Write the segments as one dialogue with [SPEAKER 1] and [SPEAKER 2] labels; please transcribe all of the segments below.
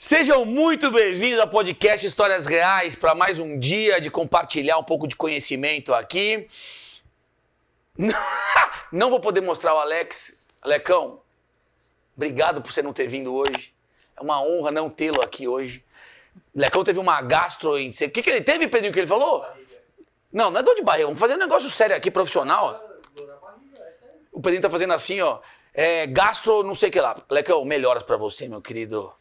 [SPEAKER 1] Sejam muito bem-vindos ao podcast Histórias Reais para mais um dia de compartilhar um pouco de conhecimento aqui. Não vou poder mostrar o Alex. Alecão, obrigado por você não ter vindo hoje. É uma honra não tê-lo aqui hoje. O Lecão teve uma gastro... O que ele teve, Pedrinho, que ele falou? Não, não é dor de barriga. Vamos fazer um negócio sério aqui, profissional. O Pedrinho tá fazendo assim, ó. Gastro, não sei o que lá. Lecão, melhoras pra você, meu querido.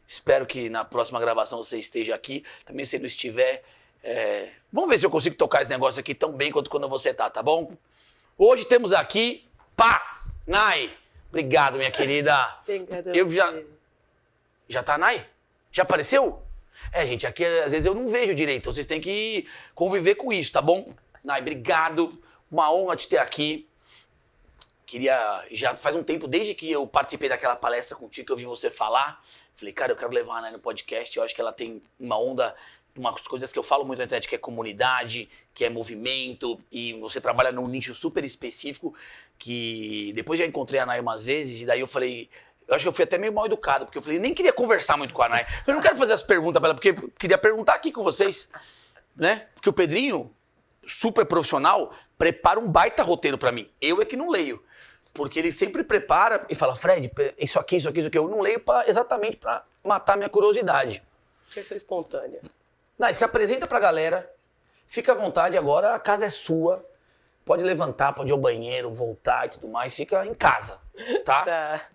[SPEAKER 1] Espero que na próxima gravação você esteja aqui. Também se não estiver... Vamos ver se eu consigo tocar esse negócio aqui tão bem quanto quando você tá bom? Hoje temos aqui... Nai. Obrigado, minha querida.
[SPEAKER 2] Obrigada.
[SPEAKER 1] Já tá, Nai? Já apareceu? Gente, aqui às vezes eu não vejo direito, então vocês têm que conviver com isso, tá bom? Nai, obrigado. Uma honra te ter aqui. Já faz um tempo, desde que eu participei daquela palestra contigo, que eu vi você falar, falei, cara, eu quero levar a Nai no podcast. Eu acho que ela tem uma onda, umas coisas que eu falo muito na internet, que é comunidade, que é movimento, e você trabalha num nicho super específico, que depois já encontrei a Nai umas vezes, e daí eu falei... Eu acho que eu fui até meio mal educado, porque eu falei, nem queria conversar muito com a Nai. Eu não quero fazer as perguntas pra ela, porque eu queria perguntar aqui com vocês, né? Porque o Pedrinho, super profissional, prepara um baita roteiro pra mim. Eu é que não leio. Porque ele sempre prepara e fala, Fred, isso aqui. Eu não leio exatamente pra matar minha curiosidade.
[SPEAKER 2] Eu sou espontânea.
[SPEAKER 1] Nai, se apresenta pra galera, fica à vontade agora, a casa é sua. Pode levantar, pode ir ao banheiro, voltar e tudo mais, fica em casa, tá?
[SPEAKER 2] Tá.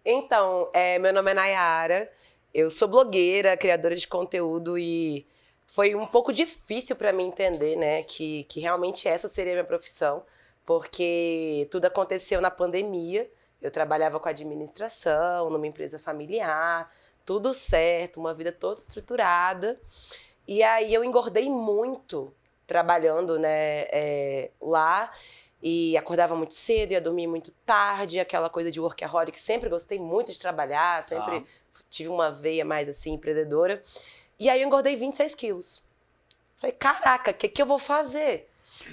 [SPEAKER 2] Então, meu nome é Nayara, eu sou blogueira, criadora de conteúdo e foi um pouco difícil para mim entender, né, que realmente essa seria a minha profissão, porque tudo aconteceu na pandemia, eu trabalhava com administração, numa empresa familiar, tudo certo, uma vida toda estruturada, e aí eu engordei muito trabalhando, né, lá, e acordava muito cedo, ia dormir muito tarde, aquela coisa de workaholic, sempre gostei muito de trabalhar, sempre tive uma veia mais assim, empreendedora. E aí eu engordei 26 quilos. Falei, caraca, o que eu vou fazer?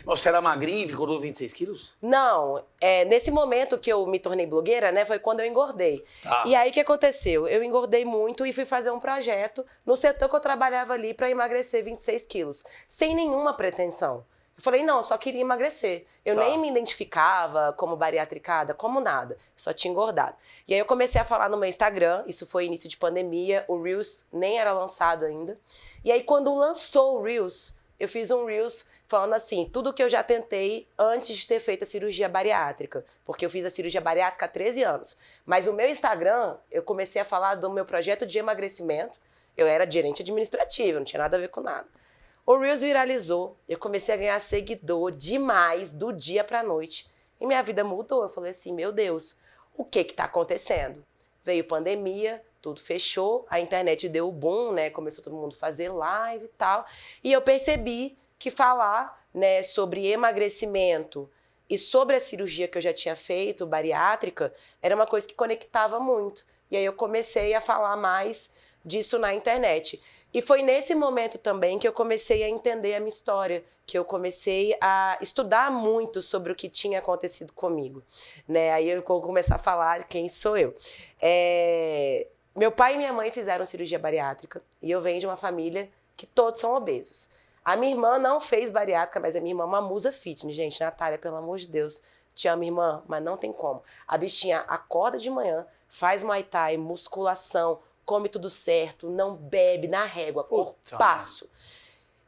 [SPEAKER 1] Você era magrinho e ficou 26 quilos?
[SPEAKER 2] Não, nesse momento que eu me tornei blogueira, né, foi quando eu engordei.
[SPEAKER 1] Tá.
[SPEAKER 2] E aí o que aconteceu? Eu engordei muito e fui fazer um projeto no setor que eu trabalhava ali para emagrecer 26 quilos, sem nenhuma pretensão. Eu falei, não, eu só queria emagrecer. Eu nem me identificava como bariatricada, como nada. Só tinha engordado. E aí eu comecei a falar no meu Instagram, isso foi início de pandemia, o Reels nem era lançado ainda. E aí quando lançou o Reels, eu fiz um Reels falando assim, tudo que eu já tentei antes de ter feito a cirurgia bariátrica. Porque eu fiz a cirurgia bariátrica há 13 anos. Mas o meu Instagram, eu comecei a falar do meu projeto de emagrecimento. Eu era gerente administrativa, não tinha nada a ver com nada. O Reels viralizou, eu comecei a ganhar seguidor demais do dia pra noite. E minha vida mudou, eu falei assim, meu Deus, o que tá acontecendo? Veio pandemia, tudo fechou, a internet deu o boom, né? Começou todo mundo a fazer live e tal. E eu percebi que falar, né, sobre emagrecimento e sobre a cirurgia que eu já tinha feito, bariátrica, era uma coisa que conectava muito. E aí eu comecei a falar mais disso na internet. E foi nesse momento também que eu comecei a entender a minha história, que eu comecei a estudar muito sobre o que tinha acontecido comigo, né? Aí eu vou começar a falar quem sou eu. Meu pai e minha mãe fizeram cirurgia bariátrica e eu venho de uma família que todos são obesos. A minha irmã não fez bariátrica, mas a minha irmã é uma musa fitness, gente. Natália, pelo amor de Deus, te amo, irmã, mas não tem como. A bichinha acorda de manhã, faz Muay Thai, musculação, come tudo certo, não bebe na régua, corpaço.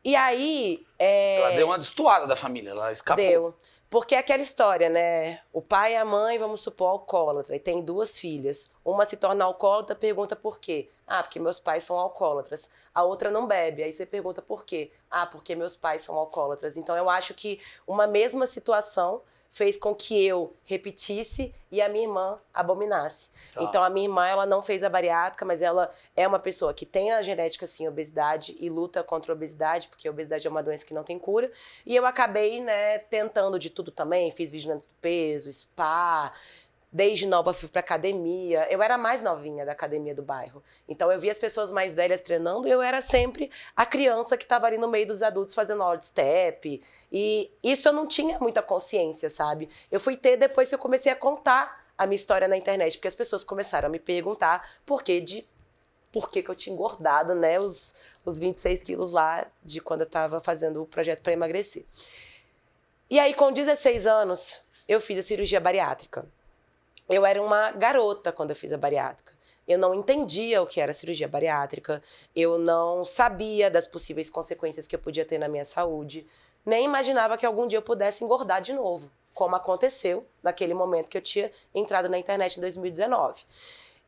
[SPEAKER 2] E aí...
[SPEAKER 1] Ela deu uma destoada da família, ela escapou.
[SPEAKER 2] Deu. Porque é aquela história, né? O pai e a mãe, vamos supor, alcoólatra, e tem 2 filhas. Uma se torna alcoólatra, pergunta por quê? Porque meus pais são alcoólatras. A outra não bebe, aí você pergunta por quê? Porque meus pais são alcoólatras. Então eu acho que uma mesma situação fez com que eu repetisse e a minha irmã abominasse. Então a minha irmã, ela não fez a bariátrica, mas ela é uma pessoa que tem a genética, sim, obesidade e luta contra a obesidade, porque a obesidade é uma doença que não tem cura. E eu acabei, né, tentando de tudo também, fiz vigilância do peso, spa, desde nova fui pra academia. Eu era a mais novinha da academia do bairro. Então eu via as pessoas mais velhas treinando e eu era sempre a criança que estava ali no meio dos adultos fazendo aula de step. E isso eu não tinha muita consciência, sabe? Eu fui ter depois que eu comecei a contar a minha história na internet, porque as pessoas começaram a me perguntar por por que eu tinha engordado, né, os 26 quilos lá de quando eu tava fazendo o projeto para emagrecer. E aí, com 16 anos, eu fiz a cirurgia bariátrica. Eu era uma garota quando eu fiz a bariátrica. Eu não entendia o que era cirurgia bariátrica, eu não sabia das possíveis consequências que eu podia ter na minha saúde, nem imaginava que algum dia eu pudesse engordar de novo, como aconteceu naquele momento que eu tinha entrado na internet em 2019.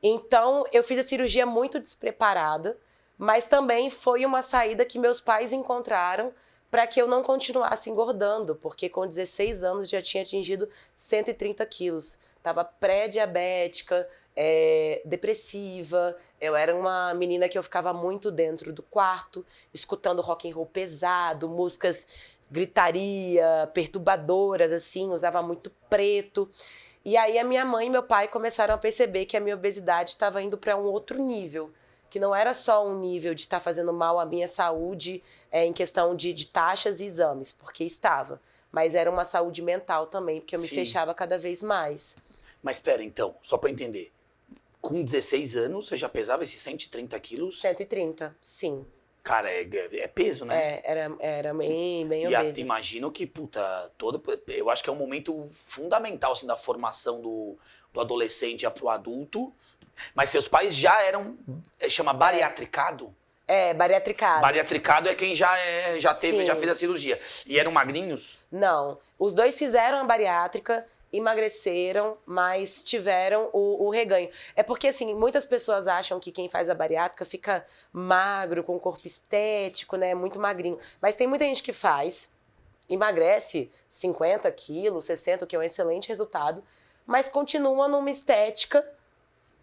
[SPEAKER 2] Então, eu fiz a cirurgia muito despreparada, mas também foi uma saída que meus pais encontraram para que eu não continuasse engordando, porque com 16 anos já tinha atingido 130 quilos. Estava pré-diabética, depressiva, eu era uma menina que eu ficava muito dentro do quarto, escutando rock and roll pesado, músicas gritaria, perturbadoras, assim, usava muito preto. E aí a minha mãe e meu pai começaram a perceber que a minha obesidade estava indo para um outro nível, que não era só um nível de estar fazendo mal à minha saúde em questão de taxas e exames, porque estava, mas era uma saúde mental também, porque eu me fechava cada vez mais.
[SPEAKER 1] Mas espera, então, só para entender. Com 16 anos, você já pesava esses 130 quilos?
[SPEAKER 2] 130, sim.
[SPEAKER 1] Cara, é peso, né?
[SPEAKER 2] Era bem
[SPEAKER 1] E
[SPEAKER 2] obesa.
[SPEAKER 1] imagino que, eu acho que é um momento fundamental, assim, da formação do adolescente já pro adulto. Mas seus pais já eram, chama bariatricado?
[SPEAKER 2] Bariatricado.
[SPEAKER 1] Bariatricado é quem já fez a cirurgia. E eram magrinhos?
[SPEAKER 2] Não, os dois fizeram a bariátrica, emagreceram, mas tiveram o reganho. É porque, assim, muitas pessoas acham que quem faz a bariátrica fica magro, com corpo estético, né, muito magrinho. Mas tem muita gente que faz, emagrece 50 quilos, 60, que é um excelente resultado, mas continua numa estética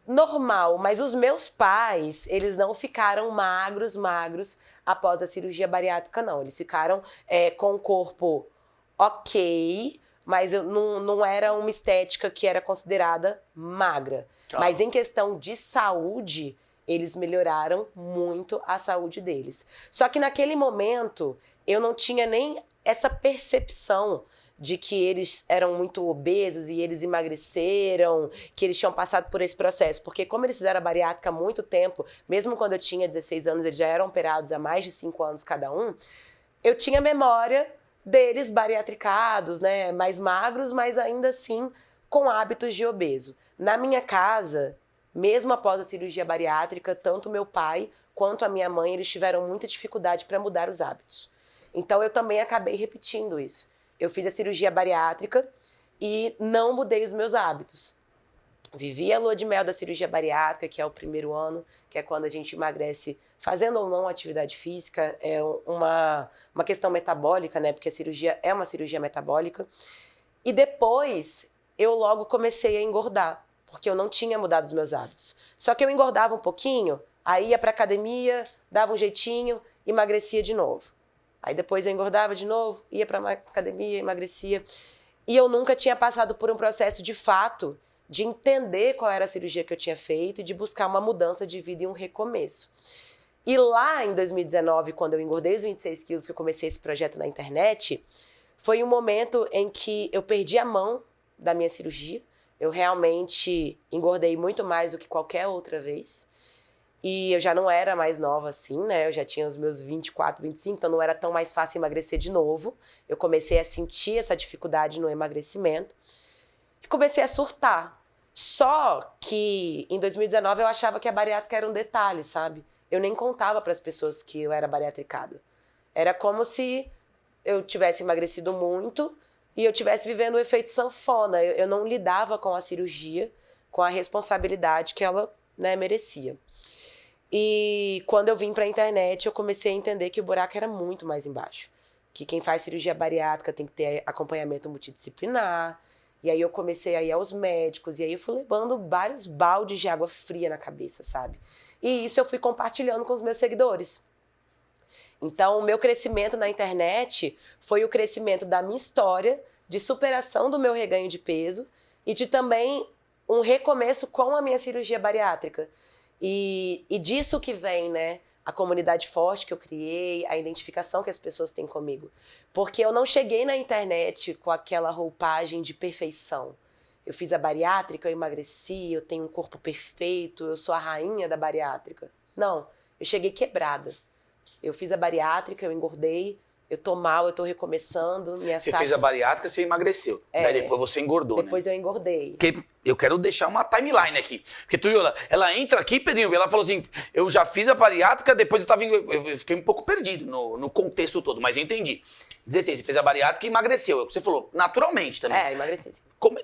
[SPEAKER 2] normal. Mas os meus pais, eles não ficaram magros após a cirurgia bariátrica, não. Eles ficaram com o corpo ok, mas não era uma estética que era considerada magra. Tá. Mas em questão de saúde, eles melhoraram muito a saúde deles. Só que naquele momento, eu não tinha nem essa percepção de que eles eram muito obesos e eles emagreceram, que eles tinham passado por esse processo. Porque como eles fizeram a bariátrica há muito tempo, mesmo quando eu tinha 16 anos, eles já eram operados há mais de 5 anos cada um, eu tinha memória deles bariatricados, né, mais magros, mas ainda assim com hábitos de obeso. Na minha casa, mesmo após a cirurgia bariátrica, tanto meu pai quanto a minha mãe, eles tiveram muita dificuldade para mudar os hábitos. Então eu também acabei repetindo isso. Eu fiz a cirurgia bariátrica e não mudei os meus hábitos. Vivi a lua de mel da cirurgia bariátrica, que é o primeiro ano, que é quando a gente emagrece fazendo ou não atividade física, é uma questão metabólica, né? Porque a cirurgia é uma cirurgia metabólica. E depois, eu logo comecei a engordar, porque eu não tinha mudado os meus hábitos. Só que eu engordava um pouquinho, aí ia pra academia, dava um jeitinho, emagrecia de novo. Aí depois eu engordava de novo, ia pra academia, emagrecia. E eu nunca tinha passado por um processo de fato de entender qual era a cirurgia que eu tinha feito e de buscar uma mudança de vida e um recomeço. E lá em 2019, quando eu engordei os 26 quilos, que eu comecei esse projeto na internet, foi um momento em que eu perdi a mão da minha cirurgia. Eu realmente engordei muito mais do que qualquer outra vez. E eu já não era mais nova assim, né? Eu já tinha os meus 24, 25, então não era tão mais fácil emagrecer de novo. Eu comecei a sentir essa dificuldade no emagrecimento. E comecei a surtar. Só que em 2019 eu achava que a bariátrica era um detalhe, sabe? Eu nem contava para as pessoas que eu era bariatricada. Era como se eu tivesse emagrecido muito e eu tivesse vivendo o efeito sanfona. Eu não lidava com a cirurgia, com a responsabilidade que ela, né, merecia. E quando eu vim para a internet, eu comecei a entender que o buraco era muito mais embaixo. Que quem faz cirurgia bariátrica tem que ter acompanhamento multidisciplinar. E aí eu comecei a ir aos médicos, e aí eu fui levando vários baldes de água fria na cabeça, sabe? E isso eu fui compartilhando com os meus seguidores. Então, o meu crescimento na internet foi o crescimento da minha história, de superação do meu reganho de peso e de também um recomeço com a minha cirurgia bariátrica. E disso que vem, né? A comunidade forte que eu criei, a identificação que as pessoas têm comigo. Porque eu não cheguei na internet com aquela roupagem de perfeição. Eu fiz a bariátrica, eu emagreci, eu tenho um corpo perfeito, eu sou a rainha da bariátrica. Não, eu cheguei quebrada. Eu fiz a bariátrica, eu engordei, eu tô mal, eu tô recomeçando, minhas
[SPEAKER 1] Você
[SPEAKER 2] taxas...
[SPEAKER 1] fez a bariátrica, você emagreceu. Daí depois você engordou,
[SPEAKER 2] Depois
[SPEAKER 1] né?
[SPEAKER 2] eu engordei.
[SPEAKER 1] Porque eu quero deixar uma timeline aqui. Porque tu, ela entra aqui, Pedrinho, ela falou assim, eu já fiz a bariátrica, depois eu fiquei um pouco perdido no contexto todo, mas eu entendi. 16, você fez a bariátrica e emagreceu. Você falou, naturalmente também.
[SPEAKER 2] Emagreci.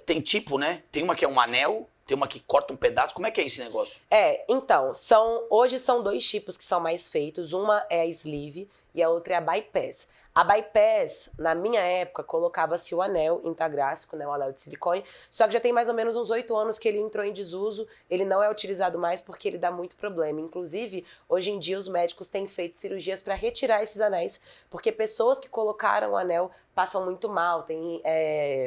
[SPEAKER 1] Tem tipo, né? Tem uma que é um anel, tem uma que corta um pedaço. Como é que é esse negócio?
[SPEAKER 2] Então, hoje são 2 tipos que são mais feitos. Uma é a sleeve e a outra é a bypass. A bypass, na minha época, colocava-se o anel intagráfico, né, o anel de silicone, só que já tem mais ou menos uns 8 anos que ele entrou em desuso, ele não é utilizado mais porque ele dá muito problema. Inclusive, hoje em dia os médicos têm feito cirurgias para retirar esses anéis, porque pessoas que colocaram o anel passam muito mal, tem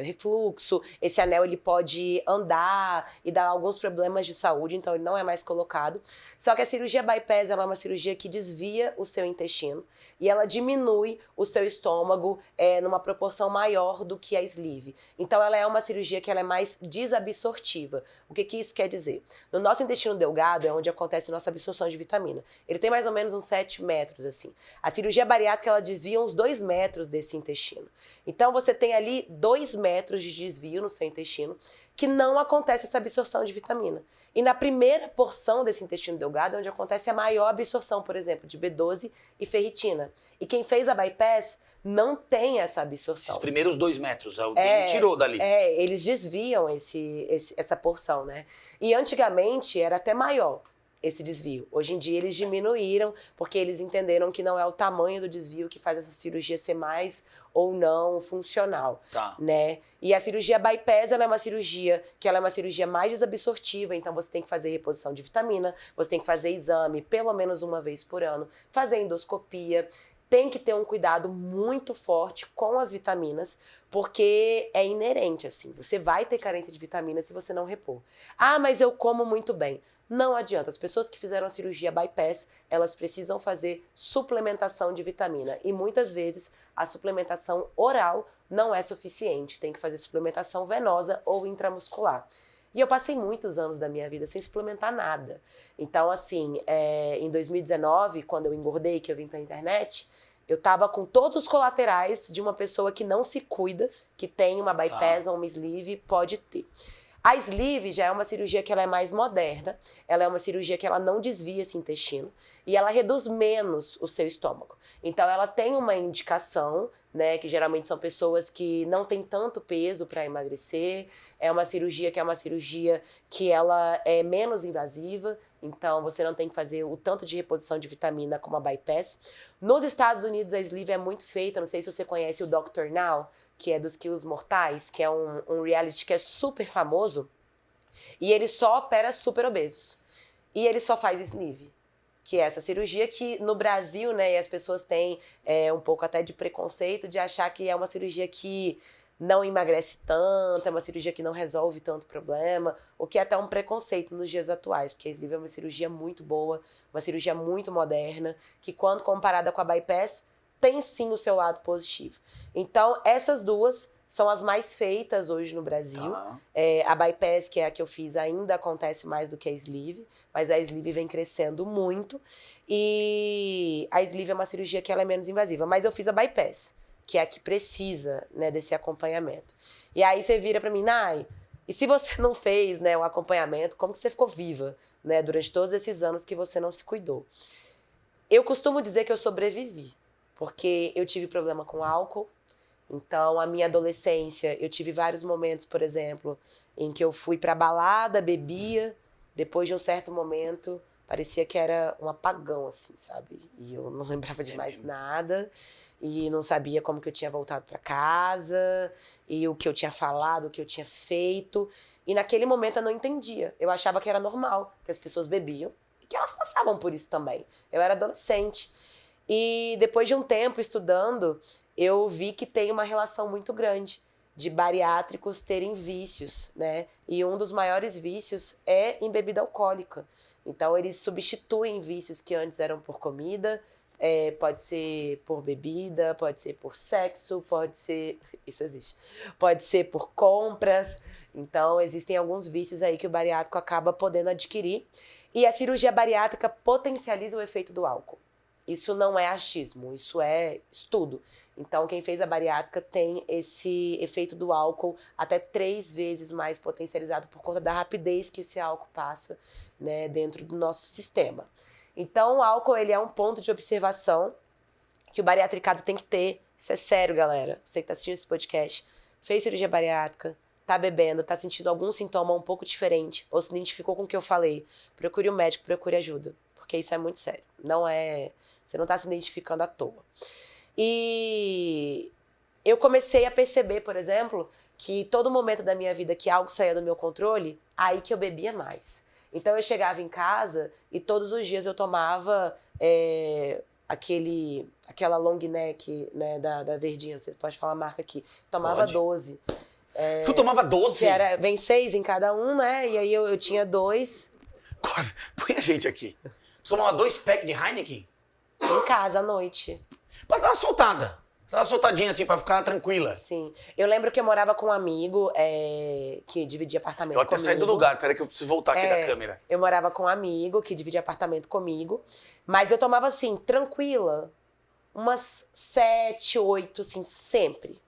[SPEAKER 2] refluxo, esse anel ele pode andar e dar alguns problemas de saúde, então ele não é mais colocado. Só que a cirurgia bypass, ela é uma cirurgia que desvia o seu intestino e ela diminui o seu estômago numa proporção maior do que a sleeve. Então ela é uma cirurgia que ela é mais desabsortiva. O que isso quer dizer? No nosso intestino delgado é onde acontece a nossa absorção de vitamina. Ele tem mais ou menos uns 7 metros, assim. A cirurgia bariátrica, ela desvia uns 2 metros desse intestino. Então você tem ali 2 metros de desvio no seu intestino que não acontece essa absorção de vitamina. E na primeira porção desse intestino delgado é onde acontece a maior absorção, por exemplo, de B12 e ferritina. E quem fez a bypass não tem essa absorção.
[SPEAKER 1] Os primeiros 2 metros, alguém tirou dali.
[SPEAKER 2] Eles desviam essa porção, né? E antigamente era até maior esse desvio. Hoje em dia eles diminuíram porque eles entenderam que não é o tamanho do desvio que faz essa cirurgia ser mais ou não funcional, né? E a cirurgia bypass, ela é uma cirurgia mais desabsortiva, então você tem que fazer reposição de vitamina, você tem que fazer exame pelo menos uma vez por ano, fazer endoscopia, tem que ter um cuidado muito forte com as vitaminas, porque é inerente, assim, você vai ter carência de vitamina se você não repor. Ah, mas eu como muito bem. Não adianta. As pessoas que fizeram a cirurgia bypass, elas precisam fazer suplementação de vitamina. E muitas vezes a suplementação oral não é suficiente. Tem que fazer suplementação venosa ou intramuscular. E eu passei muitos anos da minha vida sem suplementar nada. Então, assim, em 2019, quando eu engordei, que eu vim pra internet, eu tava com todos os colaterais de uma pessoa que não se cuida, que tem uma bypass ou uma sleeve, pode ter. A sleeve já é uma cirurgia que ela é mais moderna, ela é uma cirurgia que ela não desvia esse intestino e ela reduz menos o seu estômago. Então ela tem uma indicação, né, que geralmente são pessoas que não têm tanto peso para emagrecer, é uma cirurgia que ela é menos invasiva, então você não tem que fazer o tanto de reposição de vitamina como a bypass. Nos Estados Unidos a sleeve é muito feita, não sei se você conhece o Dr. Now, que é dos Quilos Mortais, que é um reality que é super famoso, e ele só opera super obesos. E ele só faz sleeve, que é essa cirurgia que no Brasil, né, as pessoas têm um pouco até de preconceito de achar que é uma cirurgia que não emagrece tanto, é uma cirurgia que não resolve tanto problema, o que é até um preconceito nos dias atuais, porque a sleeve é uma cirurgia muito boa, uma cirurgia muito moderna, que quando comparada com a bypass, tem sim o seu lado positivo. Então, essas duas são as mais feitas hoje no Brasil. A bypass, que é a que eu fiz, ainda acontece mais do que a sleeve, mas a sleeve vem crescendo muito. E a sleeve é uma cirurgia que ela é menos invasiva. Mas eu fiz a bypass, que é a que precisa, né, desse acompanhamento. E aí você vira pra mim, Nai, e se você não fez, né, o acompanhamento, como que você ficou viva, né, durante todos esses anos que você não se cuidou? Eu costumo dizer que eu sobrevivi. Porque eu tive problema com álcool, então a minha adolescência, eu tive vários momentos, por exemplo, em que eu fui pra balada, bebia, depois de um certo momento, parecia que era um apagão, assim, sabe? E eu não lembrava de mais nada, e não sabia como que eu tinha voltado pra casa, e o que eu tinha falado, o que eu tinha feito, e naquele momento eu não entendia, eu achava que era normal, que as pessoas bebiam, e que elas passavam por isso também. Eu era adolescente. E depois de um tempo estudando, eu vi que tem uma relação muito grande de bariátricos terem vícios, né? E um dos maiores vícios é em bebida alcoólica. Então, eles substituem vícios que antes eram por comida, pode ser por bebida, pode ser por sexo, pode ser... Isso existe. Pode ser por compras. Então, existem alguns vícios aí que o bariátrico acaba podendo adquirir. E a cirurgia bariátrica potencializa o efeito do álcool. Isso não é achismo, isso é estudo. Então, quem fez a bariátrica tem esse efeito do álcool até 3 vezes mais potencializado por conta da rapidez que esse álcool passa, né, dentro do nosso sistema. Então, o álcool ele é um ponto de observação que o bariatricado tem que ter. Isso é sério, galera. Você que está assistindo esse podcast, fez cirurgia bariátrica, tá bebendo, tá sentindo algum sintoma um pouco diferente, ou se identificou com o que eu falei, procure um médico, procure ajuda. Porque isso é muito sério. Não é... Você não tá se identificando à toa. E eu comecei a perceber, por exemplo, que todo momento da minha vida que algo saía do meu controle, aí que eu bebia mais. Então eu chegava em casa e todos os dias eu tomava aquela long neck, né, da Verdinha, vocês podem falar a marca aqui. Tomava
[SPEAKER 1] Pode.
[SPEAKER 2] 12.
[SPEAKER 1] Tu tomava 12?
[SPEAKER 2] Que vem 6 em cada um, né? E aí eu tinha 2.
[SPEAKER 1] Põe a gente aqui. Tu tomava 2 packs de Heineken?
[SPEAKER 2] Em casa, à noite.
[SPEAKER 1] Pra dar uma soltada. Dar uma soltadinha assim, pra ficar tranquila.
[SPEAKER 2] Sim. Eu lembro que eu morava com um amigo que dividia apartamento
[SPEAKER 1] Eu
[SPEAKER 2] comigo.
[SPEAKER 1] até saí do lugar, peraí que eu preciso voltar aqui da câmera.
[SPEAKER 2] Eu morava com um amigo que dividia apartamento comigo. Mas eu tomava assim, tranquila, umas 7, 8, assim, sempre.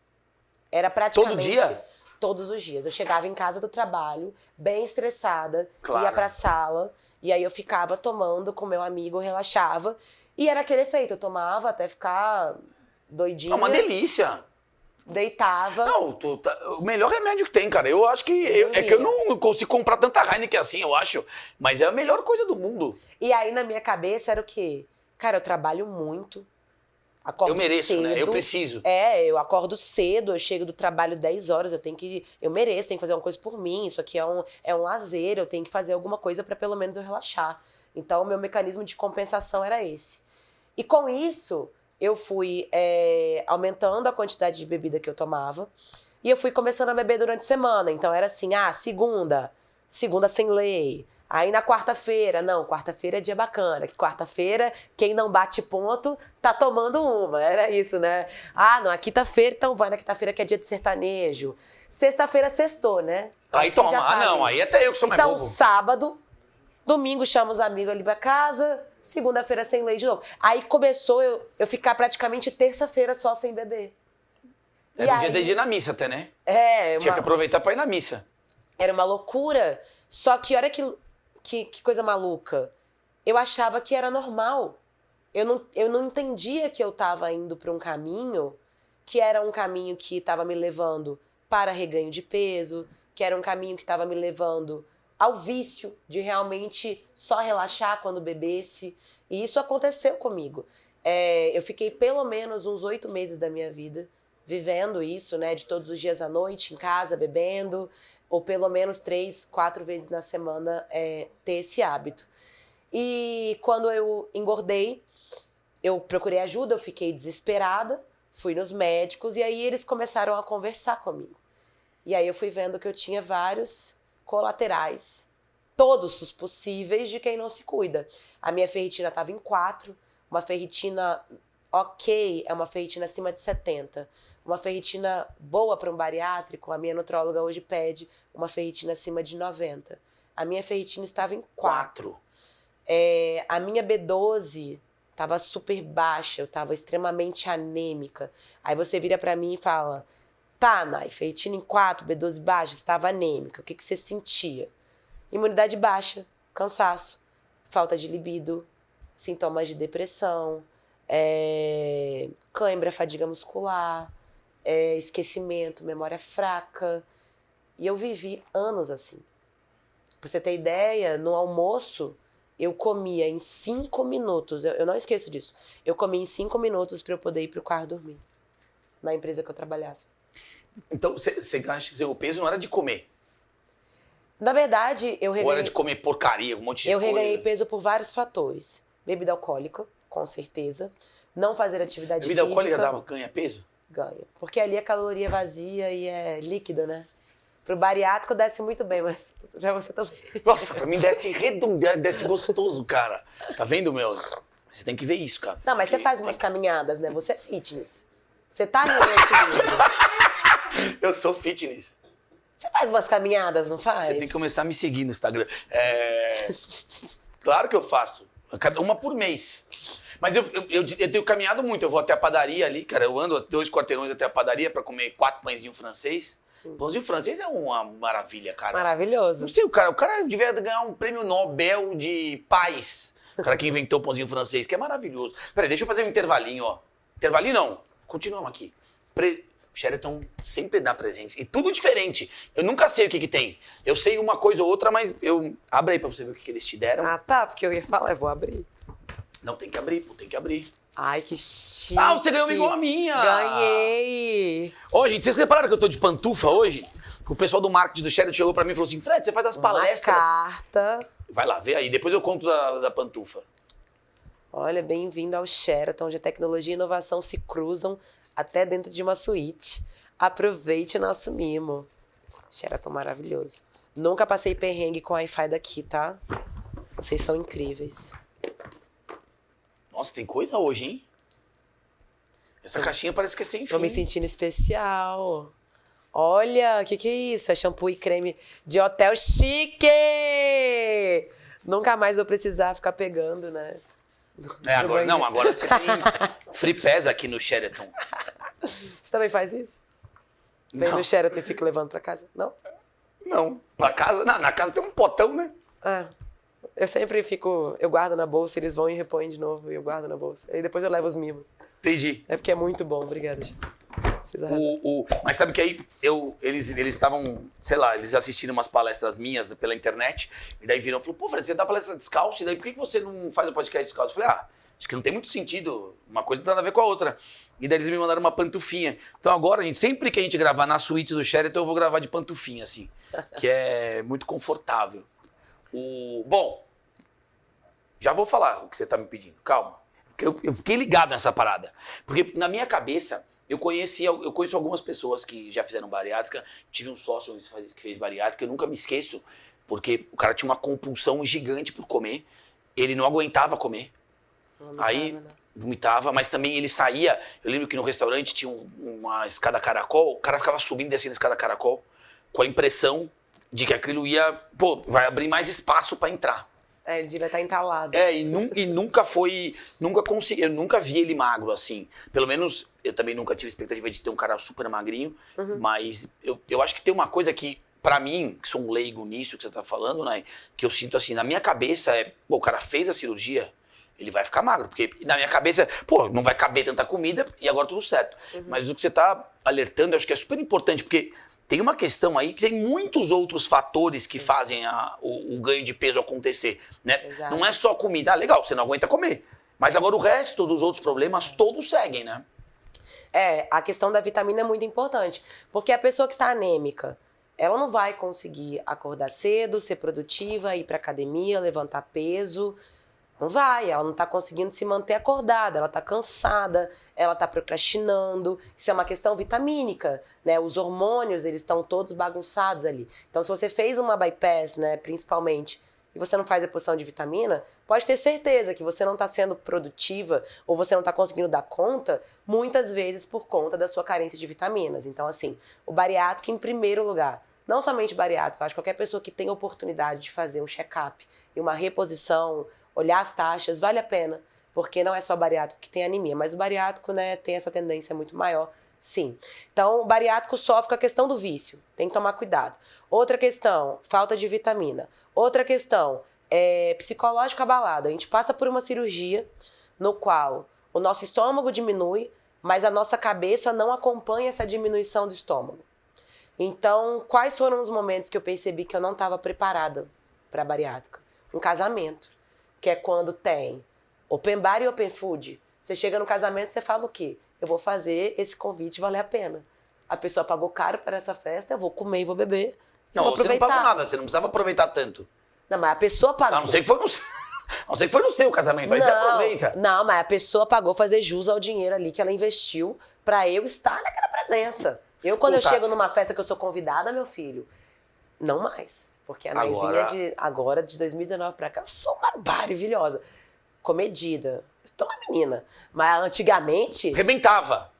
[SPEAKER 2] Era praticamente...
[SPEAKER 1] Todo dia?
[SPEAKER 2] Todos os dias. Eu chegava em casa do trabalho, bem estressada,
[SPEAKER 1] Claro.
[SPEAKER 2] ia pra sala, e aí eu ficava tomando com meu amigo, relaxava. E era aquele efeito, eu tomava até ficar doidinha.
[SPEAKER 1] É uma delícia.
[SPEAKER 2] Deitava.
[SPEAKER 1] Não, o melhor remédio que tem, cara. Eu acho que... é que eu não consigo comprar tanta Heineken assim, eu acho. Mas é a melhor coisa do mundo.
[SPEAKER 2] E aí na minha cabeça era o quê? Cara, eu trabalho muito. Acordo
[SPEAKER 1] Eu mereço,
[SPEAKER 2] cedo.
[SPEAKER 1] né? Eu preciso.
[SPEAKER 2] Eu acordo cedo, eu chego do trabalho 10 horas, eu mereço, tenho que fazer uma coisa por mim, isso aqui é um lazer, eu tenho que fazer alguma coisa para pelo menos eu relaxar. Então, o meu mecanismo de compensação era esse. E com isso, eu fui aumentando a quantidade de bebida que eu tomava, e eu fui começando a beber durante a semana. Então, era assim, segunda sem lei. Aí na quarta-feira, quarta-feira é dia bacana, que quarta-feira, quem não bate ponto, tá tomando uma, era isso, né? Não, é quinta-feira, então vai na quinta-feira que é dia de sertanejo. Sexta-feira, sextou, né?
[SPEAKER 1] Aí toma, aí até eu que sou mais bobo.
[SPEAKER 2] Então, sábado, domingo chama os amigos ali pra casa, segunda-feira sem lei de novo. Aí começou eu ficar praticamente terça-feira só sem beber.
[SPEAKER 1] Era dia de ir na missa até, né? Tinha que aproveitar pra ir na missa.
[SPEAKER 2] Era uma loucura, só que olha que coisa maluca. Eu achava que era normal. Eu não entendia que eu estava indo para um caminho que era um caminho que estava me levando para reganho de peso, que era um caminho que estava me levando ao vício de realmente só relaxar quando bebesse. E isso aconteceu comigo. Eu fiquei pelo menos uns 8 meses da minha vida vivendo isso, né? De todos os dias à noite, em casa, bebendo, ou pelo menos 3, 4 vezes na semana ter esse hábito. E quando eu engordei, eu procurei ajuda, eu fiquei desesperada, fui nos médicos e aí eles começaram a conversar comigo. E aí eu fui vendo que eu tinha vários colaterais, todos os possíveis de quem não se cuida. A minha ferritina estava em 4, uma ferritina ok é uma ferritina acima de 70. Uma ferritina boa para um bariátrico, a minha nutróloga hoje pede uma ferritina acima de 90. A minha ferritina estava em 4. A minha B12 estava super baixa, eu estava extremamente anêmica. Aí você vira para mim e fala, Nai, ferritina em 4, B12 baixa, estava anêmica. O que você sentia? Imunidade baixa, cansaço, falta de libido, sintomas de depressão, cãibra, fadiga muscular, esquecimento, memória fraca. E eu vivi anos assim. Pra você ter ideia, no almoço, eu comia em 5 minutos. Eu não esqueço disso. Eu comia em 5 minutos para eu poder ir pro carro dormir. Na empresa que eu trabalhava.
[SPEAKER 1] Então, você acha que o peso não era de comer?
[SPEAKER 2] Na verdade, eu reganhei...
[SPEAKER 1] Ou era de comer porcaria, um monte de coisa?
[SPEAKER 2] Eu reganhei peso por vários fatores. Bebida alcoólica, com certeza. Não fazer atividade física.
[SPEAKER 1] Bebida alcoólica ganha peso?
[SPEAKER 2] Ganha. Porque ali é caloria vazia e é líquida, né? Pro bariátrico desce muito bem, mas pra você também.
[SPEAKER 1] Nossa, pra mim desce redondado, desce gostoso, cara. Tá vendo, meu? Você tem que ver isso, cara.
[SPEAKER 2] Não, mas você faz umas caminhadas, né? Você é fitness. Você tá ali no equilíbrio.
[SPEAKER 1] Eu sou fitness.
[SPEAKER 2] Você faz umas caminhadas, não faz?
[SPEAKER 1] Você tem que começar a me seguir no Instagram. Claro que eu faço. Uma por mês. Mas eu tenho caminhado muito. Eu vou até a padaria ali, cara. Eu ando 2 quarteirões até a padaria pra comer 4 pãezinhos francês. Pãozinho francês é uma maravilha, cara.
[SPEAKER 2] Maravilhoso.
[SPEAKER 1] Não sei, o cara devia ganhar um prêmio Nobel de paz. O cara que inventou o pãozinho francês, que é maravilhoso. Peraí, deixa eu fazer um intervalinho, ó. Intervalinho não. Continuamos aqui. O Sheraton sempre dá presente. E tudo diferente. Eu nunca sei o que tem. Eu sei uma coisa ou outra, mas eu... Abre aí pra você ver o que eles te deram.
[SPEAKER 2] Ah, tá. Porque eu ia falar, eu vou abrir.
[SPEAKER 1] Não, tem que abrir, pô. Tem que abrir.
[SPEAKER 2] Ai, que chique.
[SPEAKER 1] Ah, você ganhou igual a minha.
[SPEAKER 2] Ganhei.
[SPEAKER 1] Ô, gente, vocês repararam que eu tô de pantufa hoje? O pessoal do marketing do Sheraton chegou pra mim e falou assim, Fred, você faz as palestras...
[SPEAKER 2] Uma carta.
[SPEAKER 1] Vai lá, vê aí. Depois eu conto da pantufa.
[SPEAKER 2] Olha, bem-vindo ao Sheraton, onde a tecnologia e inovação se cruzam até dentro de uma suíte. Aproveite nosso mimo. Sheraton maravilhoso. Nunca passei perrengue com Wi-Fi daqui, tá? Vocês são incríveis.
[SPEAKER 1] Nossa, tem coisa hoje, hein? Essa caixinha parece que é sem fim.
[SPEAKER 2] Tô me sentindo especial. Olha, o que é isso? É shampoo e creme de hotel chique! Nunca mais vou precisar ficar pegando, né?
[SPEAKER 1] Agora você tem Free Pass aqui no Sheraton.
[SPEAKER 2] Você também faz isso? Vem no Sheraton e fica levando pra casa? Não?
[SPEAKER 1] Não. Pra casa? Não, na casa tem um potão, né?
[SPEAKER 2] Ah, eu sempre fico... Eu guardo na bolsa, eles vão e repõem de novo. E eu guardo na bolsa. Aí depois eu levo os mimos.
[SPEAKER 1] Entendi.
[SPEAKER 2] É porque é muito bom. Obrigada, gente.
[SPEAKER 1] Mas sabe que aí eles estavam, sei lá, eles assistiram umas palestras minhas pela internet, e daí viram e falaram, pô, Fred, você dá palestra descalço, e daí por que você não faz o podcast descalço? Eu falei, acho que não tem muito sentido, uma coisa não tem nada a ver com a outra. E daí eles me mandaram uma pantufinha. Então agora, sempre que a gente gravar na suíte do Sheraton, eu vou gravar de pantufinha, assim, que é muito confortável. Bom, já vou falar o que você tá me pedindo, calma. Porque eu fiquei ligado nessa parada. Porque na minha cabeça... Eu conheço algumas pessoas que já fizeram bariátrica, tive um sócio que fez bariátrica, eu nunca me esqueço, porque o cara tinha uma compulsão gigante por comer, ele não aguentava comer, vomitava, mas também ele saía, eu lembro que no restaurante tinha uma escada caracol, o cara ficava subindo e descendo a escada caracol, com a impressão de que aquilo vai abrir mais espaço para entrar.
[SPEAKER 2] Ele devia estar entalado.
[SPEAKER 1] E nunca consegui, eu nunca vi ele magro, assim. Pelo menos, eu também nunca tive expectativa de ter um cara super magrinho, mas eu acho que tem uma coisa que, pra mim, que sou um leigo nisso que você tá falando, né, que eu sinto assim, na minha cabeça o cara fez a cirurgia, ele vai ficar magro, porque na minha cabeça, não vai caber tanta comida e agora tudo certo. Mas o que você tá alertando, eu acho que é super importante, porque tem uma questão aí que tem muitos outros fatores que fazem o ganho de peso acontecer, né?
[SPEAKER 2] Exato.
[SPEAKER 1] Não é só comida. Legal, você não aguenta comer. Mas agora o resto dos outros problemas todos seguem, né?
[SPEAKER 2] A questão da vitamina é muito importante. Porque a pessoa que está anêmica, ela não vai conseguir acordar cedo, ser produtiva, ir para academia, levantar peso. Não vai, ela não está conseguindo se manter acordada, ela está cansada, ela está procrastinando. Isso é uma questão vitamínica, né? Os hormônios, eles estão todos bagunçados ali. Então, se você fez uma bypass, né, principalmente, e você não faz a porção de vitamina, pode ter certeza que você não está sendo produtiva ou você não está conseguindo dar conta, muitas vezes por conta da sua carência de vitaminas. Então, assim, o bariátrico em primeiro lugar. Não somente bariátrico, acho que qualquer pessoa que tem oportunidade de fazer um check-up e uma reposição, olhar as taxas, vale a pena, porque não é só bariátrico que tem anemia, mas o bariátrico, né, tem essa tendência muito maior, sim. Então, o bariátrico sofre com a questão do vício, tem que tomar cuidado. Outra questão, falta de vitamina. Outra questão, psicológico abalado. A gente passa por uma cirurgia no qual o nosso estômago diminui, mas a nossa cabeça não acompanha essa diminuição do estômago. Então, quais foram os momentos que eu percebi que eu não estava preparada para a bariátrica? Um casamento. Que é quando tem open bar e open food. Você chega no casamento e você fala o quê? Eu vou fazer esse convite valer a pena. A pessoa pagou caro para essa festa, eu vou comer e vou beber.
[SPEAKER 1] Não,
[SPEAKER 2] vou
[SPEAKER 1] você não pagou nada, você não precisava aproveitar tanto.
[SPEAKER 2] Não, mas a pessoa pagou.
[SPEAKER 1] A não ser que foi no seu casamento, aí você aproveita.
[SPEAKER 2] Não, mas a pessoa pagou fazer jus ao dinheiro ali que ela investiu para eu estar naquela presença. Quando eu chego numa festa que eu sou convidada, meu filho, não mais. Porque a Naizinha agora, de 2019 pra cá, eu sou uma maravilhosa. Comedida. Estou uma menina. Mas antigamente...
[SPEAKER 1] Rebentava.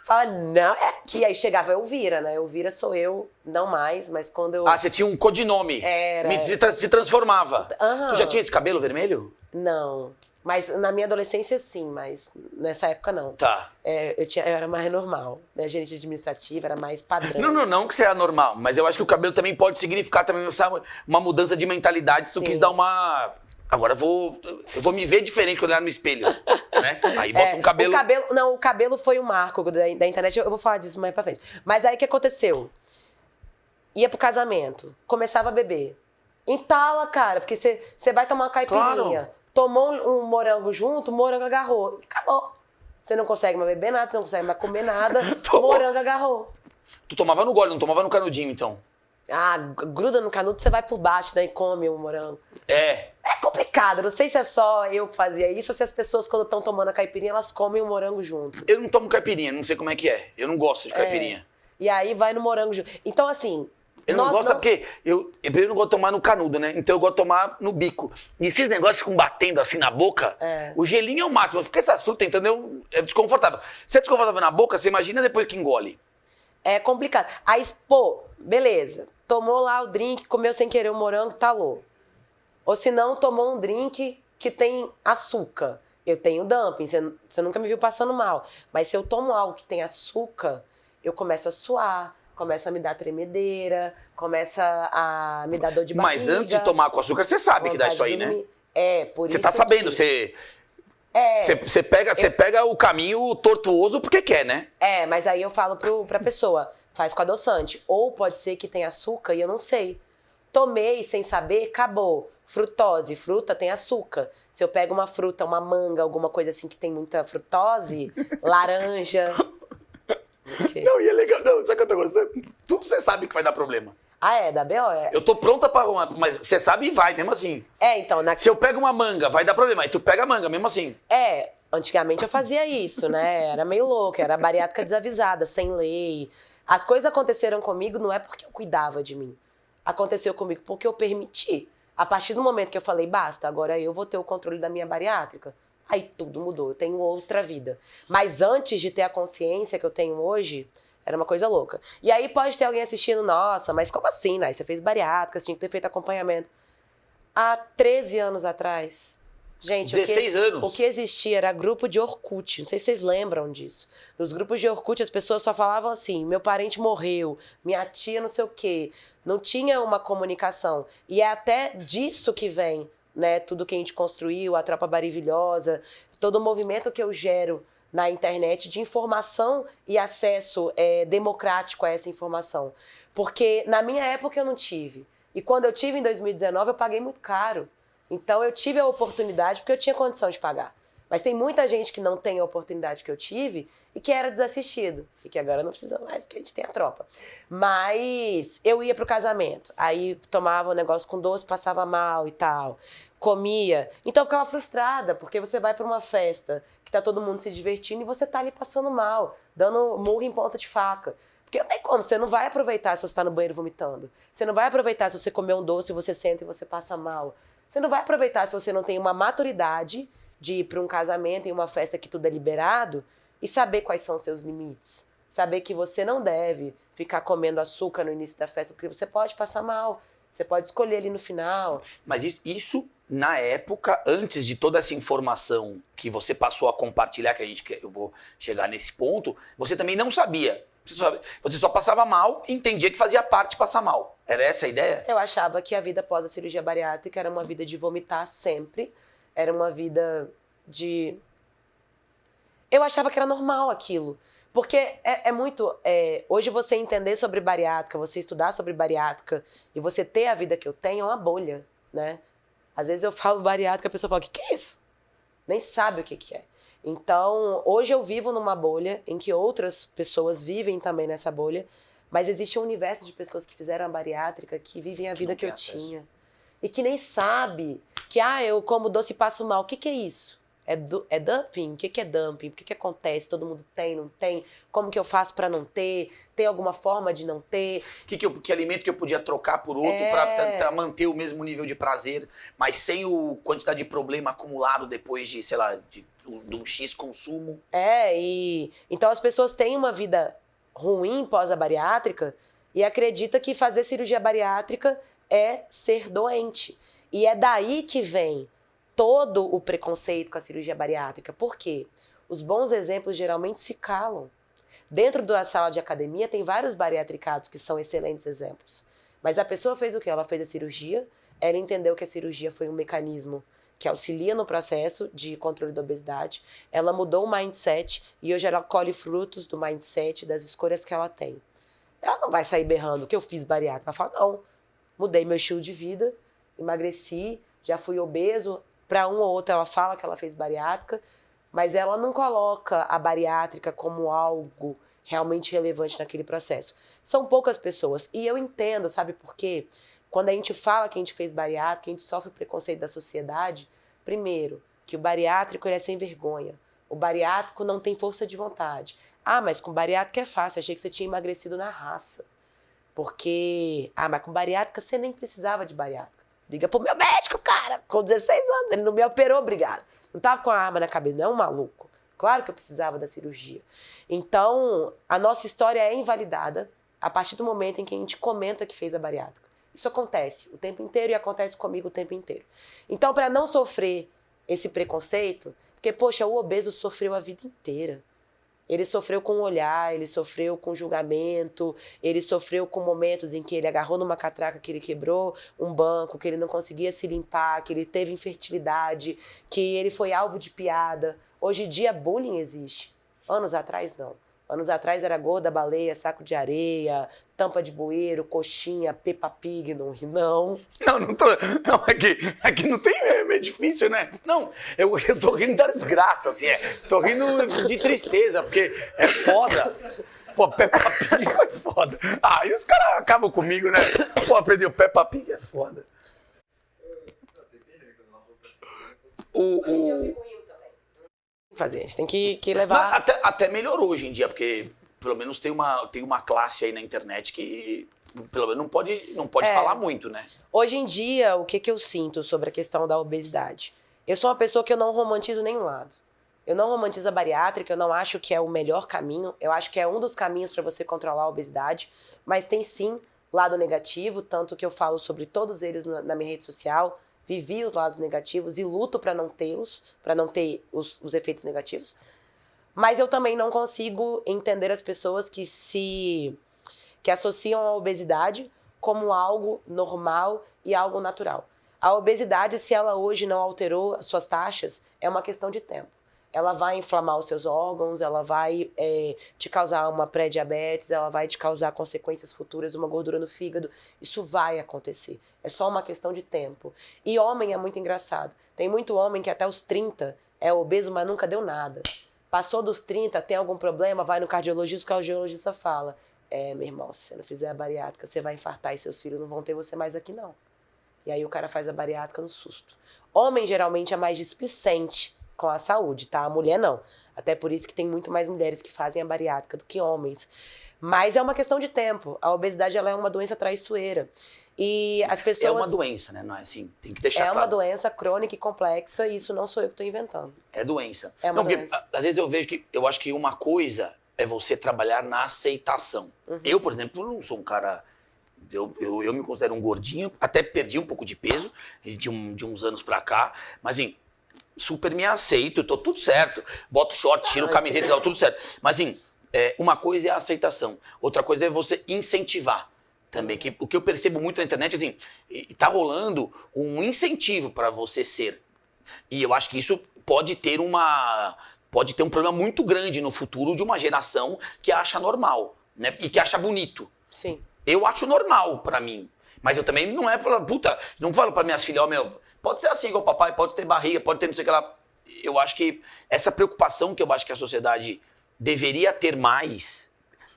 [SPEAKER 2] Falava, não, é aqui. Aí chegava Elvira, né? Elvira sou eu, não mais, mas quando eu...
[SPEAKER 1] Ah, você tinha um codinome.
[SPEAKER 2] Era.
[SPEAKER 1] Se transformava.
[SPEAKER 2] Aham.
[SPEAKER 1] Tu já tinha esse cabelo vermelho?
[SPEAKER 2] Não. Mas na minha adolescência, sim, mas nessa época, não.
[SPEAKER 1] Tá.
[SPEAKER 2] Eu era mais normal, né? Gerente administrativa, era mais padrão.
[SPEAKER 1] Não que seja normal, mas eu acho que o cabelo também pode significar também, sabe, uma mudança de mentalidade. Se tu
[SPEAKER 2] Sim.
[SPEAKER 1] quis dar uma... Agora eu vou me ver diferente quando eu olhar no espelho, né? Aí bota um cabelo...
[SPEAKER 2] O cabelo foi o marco da internet, eu vou falar disso mais pra frente. Mas aí o que aconteceu? Ia pro casamento, começava a beber. Entala, cara, porque você vai tomar uma caipirinha.
[SPEAKER 1] Claro.
[SPEAKER 2] Tomou um morango junto, o morango agarrou. Acabou. Você não consegue mais beber nada, você não consegue mais comer nada, morango agarrou.
[SPEAKER 1] Tu tomava no gole, não tomava no canudinho, então?
[SPEAKER 2] Ah, gruda no canudo, você vai por baixo, daí come o morango.
[SPEAKER 1] É.
[SPEAKER 2] É complicado, não sei se é só eu que fazia isso ou se as pessoas, quando estão tomando a caipirinha, elas comem o morango junto.
[SPEAKER 1] Eu não tomo caipirinha, não sei como é que é. Eu não gosto de caipirinha.
[SPEAKER 2] E aí vai no morango junto. Então, assim...
[SPEAKER 1] Eu não gosto porque eu não gosto de tomar no canudo, né? Então eu gosto de tomar no bico. E esses negócios ficam batendo assim na boca, o gelinho é o máximo. Fica essas frutas, entendeu? É desconfortável. Se é desconfortável na boca, você imagina depois que engole.
[SPEAKER 2] É complicado. Aí, pô, beleza. Tomou lá o drink, comeu sem querer o morango, talou. Ou se não, tomou um drink que tem açúcar. Eu tenho dumping, você nunca me viu passando mal. Mas se eu tomo algo que tem açúcar, eu começo a suar, começa a me dar tremedeira, começa a me dar dor de barriga.
[SPEAKER 1] Mas antes de tomar com açúcar, você sabe que dá isso aí, né?
[SPEAKER 2] Por isso
[SPEAKER 1] você tá sabendo,
[SPEAKER 2] que...
[SPEAKER 1] você pega o caminho tortuoso porque quer, né?
[SPEAKER 2] Mas aí eu falo pra pessoa, faz com adoçante. Ou pode ser que tenha açúcar e eu não sei. Tomei sem saber, acabou. Frutose, fruta tem açúcar. Se eu pego uma fruta, uma manga, alguma coisa assim que tem muita frutose, laranja... Okay.
[SPEAKER 1] Não, e é legal. Não, sabe o que eu tô gostando? Tudo você sabe que vai dar problema.
[SPEAKER 2] Da BO?
[SPEAKER 1] Eu tô pronta pra arrumar, mas você sabe e vai, mesmo assim.
[SPEAKER 2] Então...
[SPEAKER 1] Se eu pego uma manga, vai dar problema. Aí tu pega a manga, mesmo assim.
[SPEAKER 2] Antigamente eu fazia isso, né? Era meio louca, era bariátrica desavisada, sem lei. As coisas aconteceram comigo não é porque eu cuidava de mim. Aconteceu comigo porque eu permiti. A partir do momento que eu falei, basta, agora eu vou ter o controle da minha bariátrica. Aí tudo mudou, eu tenho outra vida. Mas antes de ter a consciência que eu tenho hoje, era uma coisa louca. E aí pode ter alguém assistindo, nossa, mas como assim, né? Você fez bariátrica, você tinha que ter feito acompanhamento. Há 13 anos atrás, gente,
[SPEAKER 1] 16 anos.
[SPEAKER 2] O que existia era grupo de Orkut, não sei se vocês lembram disso. Nos grupos de Orkut as pessoas só falavam assim, meu parente morreu, minha tia não sei o quê. Não tinha uma comunicação. E é até disso que vem, né, tudo que a gente construiu, a Tropa Barivilhosa, todo o movimento que eu gero na internet de informação e acesso democrático a essa informação. Porque na minha época eu não tive. E quando eu tive em 2019, eu paguei muito caro. Então eu tive a oportunidade porque eu tinha condição de pagar. Mas tem muita gente que não tem a oportunidade que eu tive e que era desassistido. E que agora não precisa mais, que a gente tem a tropa. Mas eu ia pro casamento. Aí tomava um negócio com doce, passava mal e tal. Comia. Então eu ficava frustrada, porque você vai pra uma festa que tá todo mundo se divertindo e você tá ali passando mal, dando murro em ponta de faca. Porque não tem como, você não vai aproveitar se você tá no banheiro vomitando. Você não vai aproveitar se você comer um doce e você senta e você passa mal. Você não vai aproveitar se você não tem uma maturidade de ir para um casamento, em uma festa que tudo é liberado, e saber quais são os seus limites. Saber que você não deve ficar comendo açúcar no início da festa, porque você pode passar mal, você pode escolher ali no final.
[SPEAKER 1] Mas isso na época, antes de toda essa informação que você passou a compartilhar, eu vou chegar nesse ponto, você também não sabia. Você só passava mal e entendia que fazia parte de passar mal. Era essa a ideia?
[SPEAKER 2] Eu achava que a vida após a cirurgia bariátrica era uma vida de vomitar sempre. Era uma vida de... Eu achava que era normal aquilo. Porque é muito... hoje você entender sobre bariátrica, você estudar sobre bariátrica e você ter a vida que eu tenho é uma bolha, né? Às vezes eu falo bariátrica, a pessoa fala, o que é isso? Nem sabe o que é. Então, hoje eu vivo numa bolha em que outras pessoas vivem também nessa bolha, mas existe um universo de pessoas que fizeram a bariátrica que vivem a vida que eu tinha. E que nem sabe que, eu como doce e passo mal. O que é isso? É dumping? O que é dumping? O que acontece? Todo mundo tem, não tem? Como que eu faço pra não ter? Tem alguma forma de não ter?
[SPEAKER 1] Que alimento que eu podia trocar por outro pra manter o mesmo nível de prazer, mas sem a quantidade de problema acumulado depois de, sei lá, de de um X consumo.
[SPEAKER 2] Então as pessoas têm uma vida ruim pós a bariátrica e acredita que fazer cirurgia bariátrica é ser doente. E é daí que vem todo o preconceito com a cirurgia bariátrica. Por quê? Os bons exemplos geralmente se calam. Dentro da sala de academia tem vários bariatricados que são excelentes exemplos. Mas a pessoa fez o quê? Ela fez a cirurgia, ela entendeu que a cirurgia foi um mecanismo que auxilia no processo de controle da obesidade, ela mudou o mindset e hoje ela colhe frutos do mindset, das escolhas que ela tem. Ela não vai sair berrando que eu fiz bariátrica. Ela fala, não, mudei meu estilo de vida, emagreci, já fui obeso. Para um ou outro ela fala que ela fez bariátrica, mas ela não coloca a bariátrica como algo realmente relevante naquele processo. São poucas pessoas. E eu entendo, sabe por quê? Quando a gente fala que a gente fez bariátrica, a gente sofre o preconceito da sociedade. Primeiro, que o bariátrico ele é sem vergonha. O bariátrico não tem força de vontade. Ah, mas com bariátrica é fácil. Achei que você tinha emagrecido na raça. Porque, mas com bariátrica você nem precisava de bariátrica. Liga pro meu médico, cara, com 16 anos. Ele não me operou, obrigado. Não tava com a arma na cabeça, não é um maluco. Claro que eu precisava da cirurgia. Então, a nossa história é invalidada a partir do momento em que a gente comenta que fez a bariátrica. Isso acontece o tempo inteiro e acontece comigo o tempo inteiro. Então, para não sofrer esse preconceito, porque, poxa, o obeso sofreu a vida inteira. Ele sofreu com o olhar, ele sofreu com julgamento, ele sofreu com momentos em que ele agarrou numa catraca, que ele quebrou um banco, que ele não conseguia se limpar, que ele teve infertilidade, que ele foi alvo de piada. Hoje em dia, bullying existe. Anos atrás, não. Anos atrás era gorda, baleia, saco de areia, tampa de bueiro, coxinha, Peppa Pig, não ri, não.
[SPEAKER 1] Não tô. Não, aqui não tem mesmo, é difícil, né? Não, eu tô rindo da desgraça, assim, tô rindo de tristeza, porque é foda. Pô, Peppa Pig foi foda. E os caras acabam comigo, né? Pô, aprendi o Peppa Pig é foda.
[SPEAKER 2] Fazer, a gente tem que levar...
[SPEAKER 1] Até melhorou hoje em dia, porque pelo menos tem uma classe aí na internet que pelo menos não pode falar muito, né?
[SPEAKER 2] Hoje em dia, o que eu sinto sobre a questão da obesidade? Eu sou uma pessoa que eu não romantizo nenhum lado. Eu não romantizo a bariátrica, eu não acho que é o melhor caminho, eu acho que é um dos caminhos para você controlar a obesidade, mas tem sim lado negativo, tanto que eu falo sobre todos eles na minha rede social, vivi os lados negativos e luto para não tê-los, para não ter os efeitos negativos. Mas eu também não consigo entender as pessoas que associam a obesidade como algo normal e algo natural. A obesidade, se ela hoje não alterou as suas taxas, é uma questão de tempo. Ela vai inflamar os seus órgãos, ela vai te causar uma pré-diabetes, ela vai te causar consequências futuras, uma gordura no fígado. Isso vai acontecer. É só uma questão de tempo. E homem é muito engraçado. Tem muito homem que até os 30 é obeso, mas nunca deu nada. Passou dos 30, tem algum problema, vai no cardiologista, o cardiologista fala, meu irmão, se você não fizer a bariátrica, você vai infartar e seus filhos não vão ter você mais aqui, não. E aí o cara faz a bariátrica no susto. Homem, geralmente, é mais displicente com a saúde, tá? A mulher não. Até por isso que tem muito mais mulheres que fazem a bariátrica do que homens. Mas é uma questão de tempo. A obesidade, ela é uma doença traiçoeira. E as pessoas...
[SPEAKER 1] É uma doença, né? Não é assim, tem que deixar claro.
[SPEAKER 2] É uma doença crônica e complexa e isso não sou eu que estou inventando.
[SPEAKER 1] É doença.
[SPEAKER 2] É uma
[SPEAKER 1] doença.
[SPEAKER 2] Porque,
[SPEAKER 1] às vezes eu acho que uma coisa é você trabalhar na aceitação. Uhum. Eu, por exemplo, não sou um cara... Eu me considero um gordinho, até perdi um pouco de peso de uns anos pra cá, mas assim, super me aceito, tô tudo certo. Boto short, tiro camiseta, tá tudo certo. Mas assim, uma coisa é a aceitação, outra coisa é você incentivar também. Que, o que eu percebo muito na internet, assim, tá rolando um incentivo para você ser. E eu acho que isso pode ter um problema muito grande no futuro de uma geração que acha normal, né? E que acha bonito.
[SPEAKER 2] Sim.
[SPEAKER 1] Eu acho normal pra mim. Mas eu também não não falo pra minhas filhas, pode ser assim igual o papai, pode ter barriga, pode ter não sei o que lá. Eu acho que essa preocupação que eu acho que a sociedade deveria ter mais,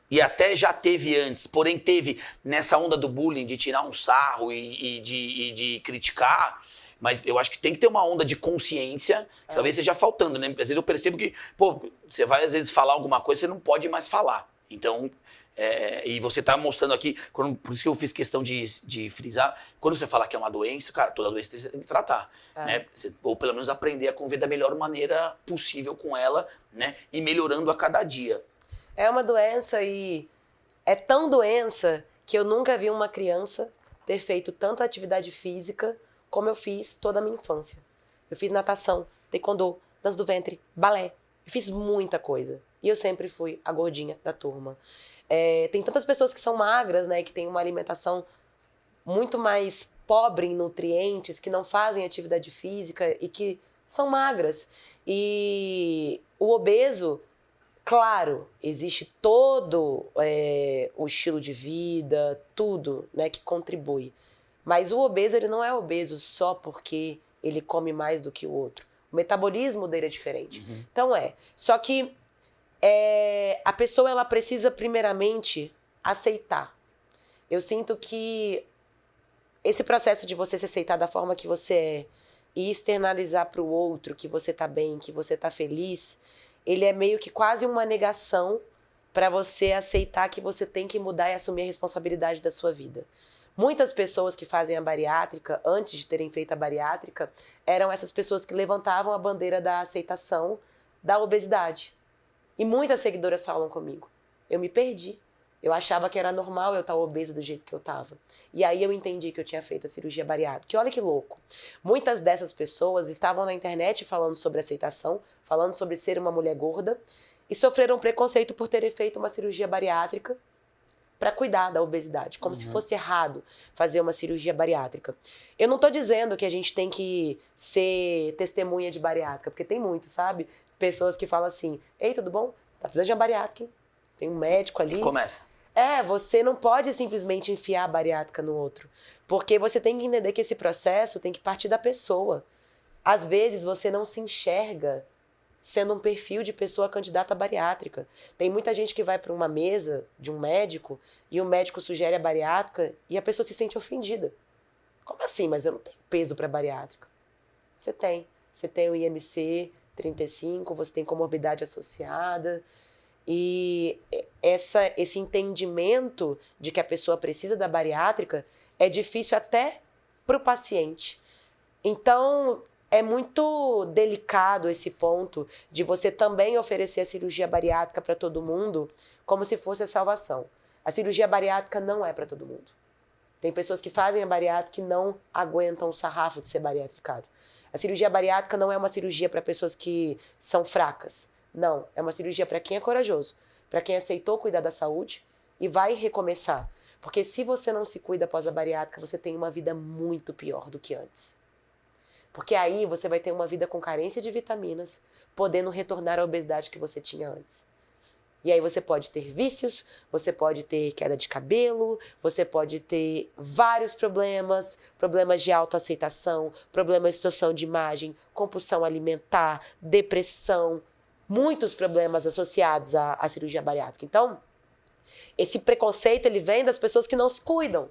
[SPEAKER 1] e até já teve antes, porém teve nessa onda do bullying, de tirar um sarro e de criticar, mas eu acho que tem que ter uma onda de consciência, talvez esteja faltando, né? Às vezes eu percebo que, você vai às vezes falar alguma coisa, você não pode mais falar. Então, E você tá mostrando aqui, por isso que eu fiz questão de frisar, quando você fala que é uma doença, cara, toda doença você tem que tratar, né? Ou pelo menos aprender a conviver da melhor maneira possível com ela, né? E melhorando a cada dia.
[SPEAKER 2] É uma doença e é tão doença que eu nunca vi uma criança ter feito tanta atividade física como eu fiz toda a minha infância. Eu fiz natação, taekwondo, dança do ventre, balé. Eu fiz muita coisa. E eu sempre fui a gordinha da turma. Tem tantas pessoas que são magras, né? Que têm uma alimentação muito mais pobre em nutrientes, que não fazem atividade física e que são magras. E o obeso, claro, existe todo o estilo de vida, tudo, né, que contribui. Mas o obeso, ele não é obeso só porque ele come mais do que o outro. O metabolismo dele é diferente. Então Só que a pessoa, ela precisa primeiramente aceitar. Eu sinto que esse processo de você se aceitar da forma que você é e externalizar para o outro que você tá bem, que você tá feliz, ele é meio que quase uma negação para você aceitar que você tem que mudar e assumir a responsabilidade da sua vida. Muitas pessoas que fazem a bariátrica, antes de terem feito a bariátrica, eram essas pessoas que levantavam a bandeira da aceitação da obesidade. E muitas seguidoras falam comigo, eu me perdi. Eu achava que era normal eu estar obesa do jeito que eu estava. E aí eu entendi que eu tinha feito a cirurgia bariátrica. E olha que louco. Muitas dessas pessoas estavam na internet falando sobre aceitação, falando sobre ser uma mulher gorda, e sofreram preconceito por terem feito uma cirurgia bariátrica para cuidar da obesidade, como se fosse errado fazer uma cirurgia bariátrica. Eu não estou dizendo que a gente tem que ser testemunha de bariátrica, porque tem muito, sabe? Pessoas que falam assim, ei, tudo bom? Tá precisando de uma bariátrica, hein? Tem um médico ali.
[SPEAKER 1] Começa.
[SPEAKER 2] Você não pode simplesmente enfiar a bariátrica no outro, porque você tem que entender que esse processo tem que partir da pessoa. Às vezes você não se enxerga sendo um perfil de pessoa candidata à bariátrica. Tem muita gente que vai para uma mesa de um médico e o médico sugere a bariátrica e a pessoa se sente ofendida. Como assim? Mas eu não tenho peso para bariátrica. Você tem. Você tem o IMC 35, você tem comorbidade associada. E esse entendimento de que a pessoa precisa da bariátrica é difícil até para o paciente. Então, é muito delicado esse ponto de você também oferecer a cirurgia bariátrica para todo mundo como se fosse a salvação. A cirurgia bariátrica não é para todo mundo. Tem pessoas que fazem a bariátrica e não aguentam o sarrafo de ser bariatricado. A cirurgia bariátrica não é uma cirurgia para pessoas que são fracas. Não, é uma cirurgia para quem é corajoso, para quem aceitou cuidar da saúde e vai recomeçar. Porque se você não se cuida após a bariátrica, você tem uma vida muito pior do que antes. Porque aí você vai ter uma vida com carência de vitaminas, podendo retornar à obesidade que você tinha antes. E aí você pode ter vícios, você pode ter queda de cabelo, você pode ter vários problemas, problemas de autoaceitação, problemas de distorção de imagem, compulsão alimentar, depressão, muitos problemas associados à cirurgia bariátrica. Então, esse preconceito, ele vem das pessoas que não se cuidam.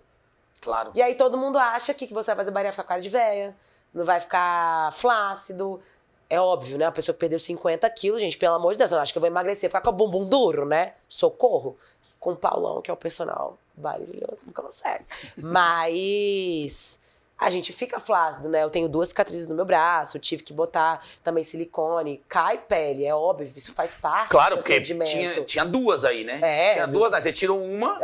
[SPEAKER 1] Claro.
[SPEAKER 2] E aí todo mundo acha que você vai fazer bariátrica com a cara de véia, não vai ficar flácido. É óbvio, né? A pessoa que perdeu 50 quilos, gente, pelo amor de Deus, eu não acho que eu vou emagrecer, ficar com o bumbum duro, né? Socorro. Com o Paulão, que é o personal maravilhoso, não consegue. Mas a gente fica flácido, né? Eu tenho 2 cicatrizes no meu braço, tive que botar também silicone, cai pele, é óbvio, isso faz parte
[SPEAKER 1] claro,
[SPEAKER 2] do
[SPEAKER 1] porque
[SPEAKER 2] procedimento.
[SPEAKER 1] tinha 2 aí, né? Tinha 2, né? Você tirou uma.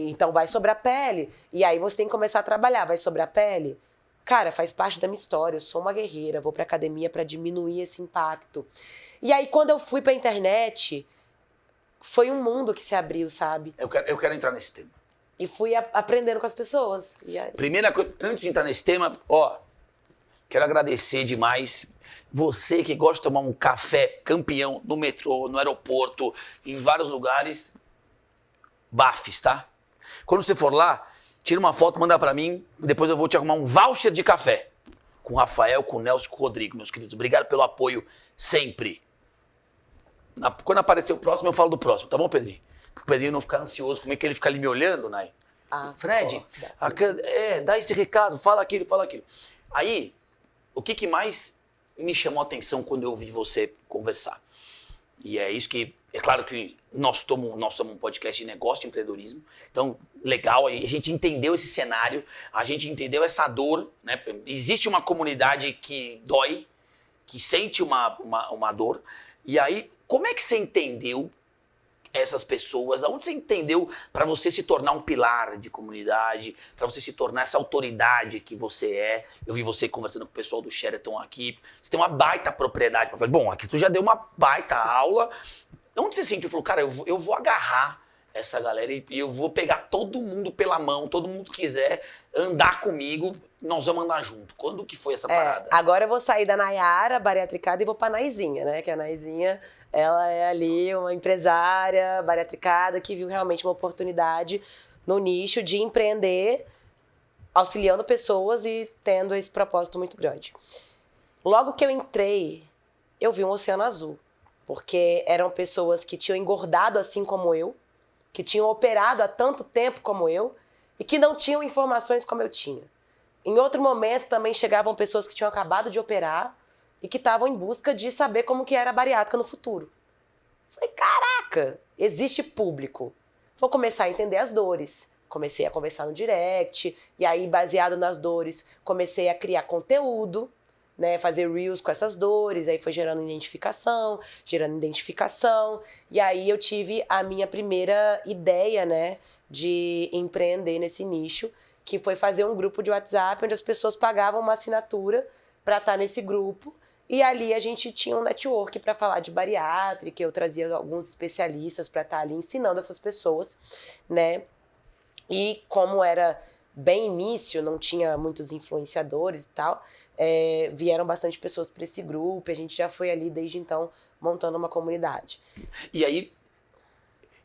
[SPEAKER 2] Então vai sobrar pele. E aí você tem que começar a trabalhar, vai sobrar pele. Cara, faz parte da minha história, eu sou uma guerreira, vou pra academia pra diminuir esse impacto. E aí quando eu fui pra internet, foi um mundo que se abriu, sabe?
[SPEAKER 1] Eu quero entrar nesse tema.
[SPEAKER 2] E fui aprendendo com as pessoas. E aí...
[SPEAKER 1] Primeira coisa, antes de entrar nesse tema, quero agradecer demais você que gosta de tomar um café campeão no metrô, no aeroporto, em vários lugares. Bafes, tá? Quando você for lá, tira uma foto, manda pra mim, depois eu vou te arrumar um voucher de café. Com o Rafael, com o Nelson, com o Rodrigo, meus queridos. Obrigado pelo apoio sempre. Quando aparecer o próximo, eu falo do próximo, tá bom, Pedrinho? O Pedrinho não ficar ansioso, como é que ele fica ali me olhando, Nai? Fred, dá esse recado, fala aquilo, fala aquilo. Aí, o que mais me chamou a atenção quando eu ouvi você conversar? E é isso que É claro que nós somos um podcast de negócio, de empreendedorismo. Então, legal, a gente entendeu esse cenário, a gente entendeu essa dor, né? Existe uma comunidade que dói, que sente uma dor. E aí, como é que você entendeu essas pessoas? Aonde você entendeu para você se tornar um pilar de comunidade, para você se tornar essa autoridade que você é? Eu vi você conversando com o pessoal do Sheraton aqui. Você tem uma baita propriedade para falar. Bom, aqui tu já deu uma baita aula. Onde você sentiu? Falou, cara, eu vou agarrar essa galera e eu vou pegar todo mundo pela mão, todo mundo que quiser andar comigo, nós vamos andar junto. Quando que foi essa parada?
[SPEAKER 2] Agora eu vou sair da Nayara, bariatricada, e vou pra Naizinha, né? Que a Naizinha, ela é ali uma empresária bariatricada que viu realmente uma oportunidade no nicho de empreender, auxiliando pessoas e tendo esse propósito muito grande. Logo que eu entrei, eu vi um oceano azul. Porque eram pessoas que tinham engordado assim como eu, que tinham operado há tanto tempo como eu e que não tinham informações como eu tinha. Em outro momento também chegavam pessoas que tinham acabado de operar e que estavam em busca de saber como que era a bariátrica no futuro. Falei, caraca, existe público. Vou começar a entender as dores. Comecei a conversar no direct e aí, baseado nas dores, comecei a criar conteúdo, né, fazer reels com essas dores, aí foi gerando identificação, e aí eu tive a minha primeira ideia, né, de empreender nesse nicho, que foi fazer um grupo de WhatsApp onde as pessoas pagavam uma assinatura para estar nesse grupo, e ali a gente tinha um network para falar de bariátrica, eu trazia alguns especialistas para estar ali ensinando essas pessoas, né, e como era bem início, não tinha muitos influenciadores e tal, vieram bastante pessoas para esse grupo, e a gente já foi ali desde então montando uma comunidade.
[SPEAKER 1] E aí,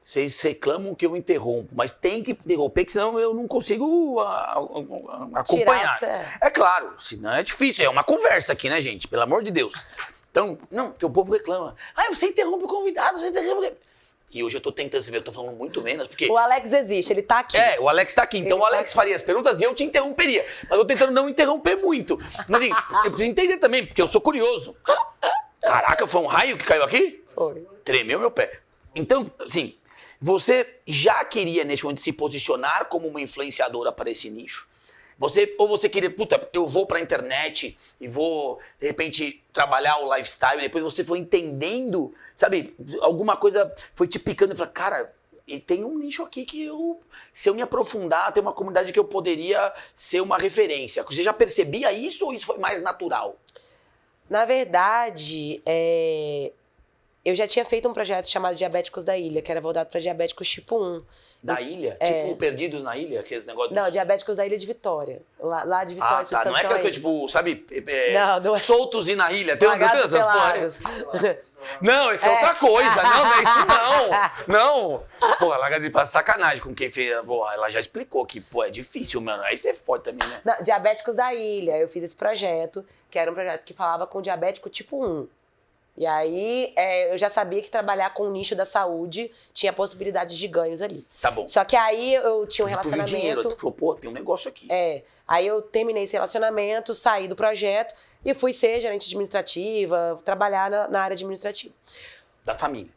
[SPEAKER 1] vocês reclamam que eu interrompo, mas tem que interromper, que senão eu não consigo acompanhar. É claro, senão é difícil, é uma conversa aqui, né, gente? Pelo amor de Deus. Então, não, porque o povo reclama. Você interrompe o convidado, você interrompe... E hoje eu tô tentando, você vê, eu tô falando muito menos, porque...
[SPEAKER 2] O Alex existe, ele tá aqui.
[SPEAKER 1] O Alex tá aqui. Então o Alex faria as perguntas e eu te interromperia. Mas eu tô tentando não interromper muito. Mas assim, eu preciso entender também, porque eu sou curioso. Caraca, foi um raio que caiu aqui?
[SPEAKER 2] Foi.
[SPEAKER 1] Tremeu meu pé. Então, assim, você já queria nesse momento se posicionar como uma influenciadora para esse nicho? Ou você queria, eu vou pra internet e vou, de repente, trabalhar o lifestyle, e depois você foi entendendo, sabe, alguma coisa foi te picando e falou, cara, e tem um nicho aqui que se eu me aprofundar, tem uma comunidade que eu poderia ser uma referência. Você já percebia isso ou isso foi mais natural?
[SPEAKER 2] Na verdade, eu já tinha feito um projeto chamado Diabéticos da Ilha, que era voltado para diabéticos tipo 1.
[SPEAKER 1] Da ilha? Tipo Perdidos na Ilha? Aqueles negócios...
[SPEAKER 2] Não, Diabéticos da Ilha de Vitória. Lá de Vitória.
[SPEAKER 1] Tá. Não é aquela coisa, tipo, sabe...
[SPEAKER 2] Não é.
[SPEAKER 1] Soltos e na ilha. Tem
[SPEAKER 2] essas
[SPEAKER 1] histórias? Não, isso é outra coisa. Não é isso não. Pô, larga de sacanagem com quem fez... Pô, ela já explicou que, é difícil, mano. Aí você pode também, né?
[SPEAKER 2] Não, Diabéticos da Ilha. Eu fiz esse projeto, que era um projeto que falava com diabético tipo 1. E aí, eu já sabia que trabalhar com o nicho da saúde tinha possibilidades de ganhos ali.
[SPEAKER 1] Tá bom.
[SPEAKER 2] Só que aí eu tinha um relacionamento...
[SPEAKER 1] Dinheiro, tu falou, pô, tem um negócio aqui.
[SPEAKER 2] Aí eu terminei esse relacionamento, saí do projeto e fui ser gerente administrativa, trabalhar na área administrativa.
[SPEAKER 1] Da família.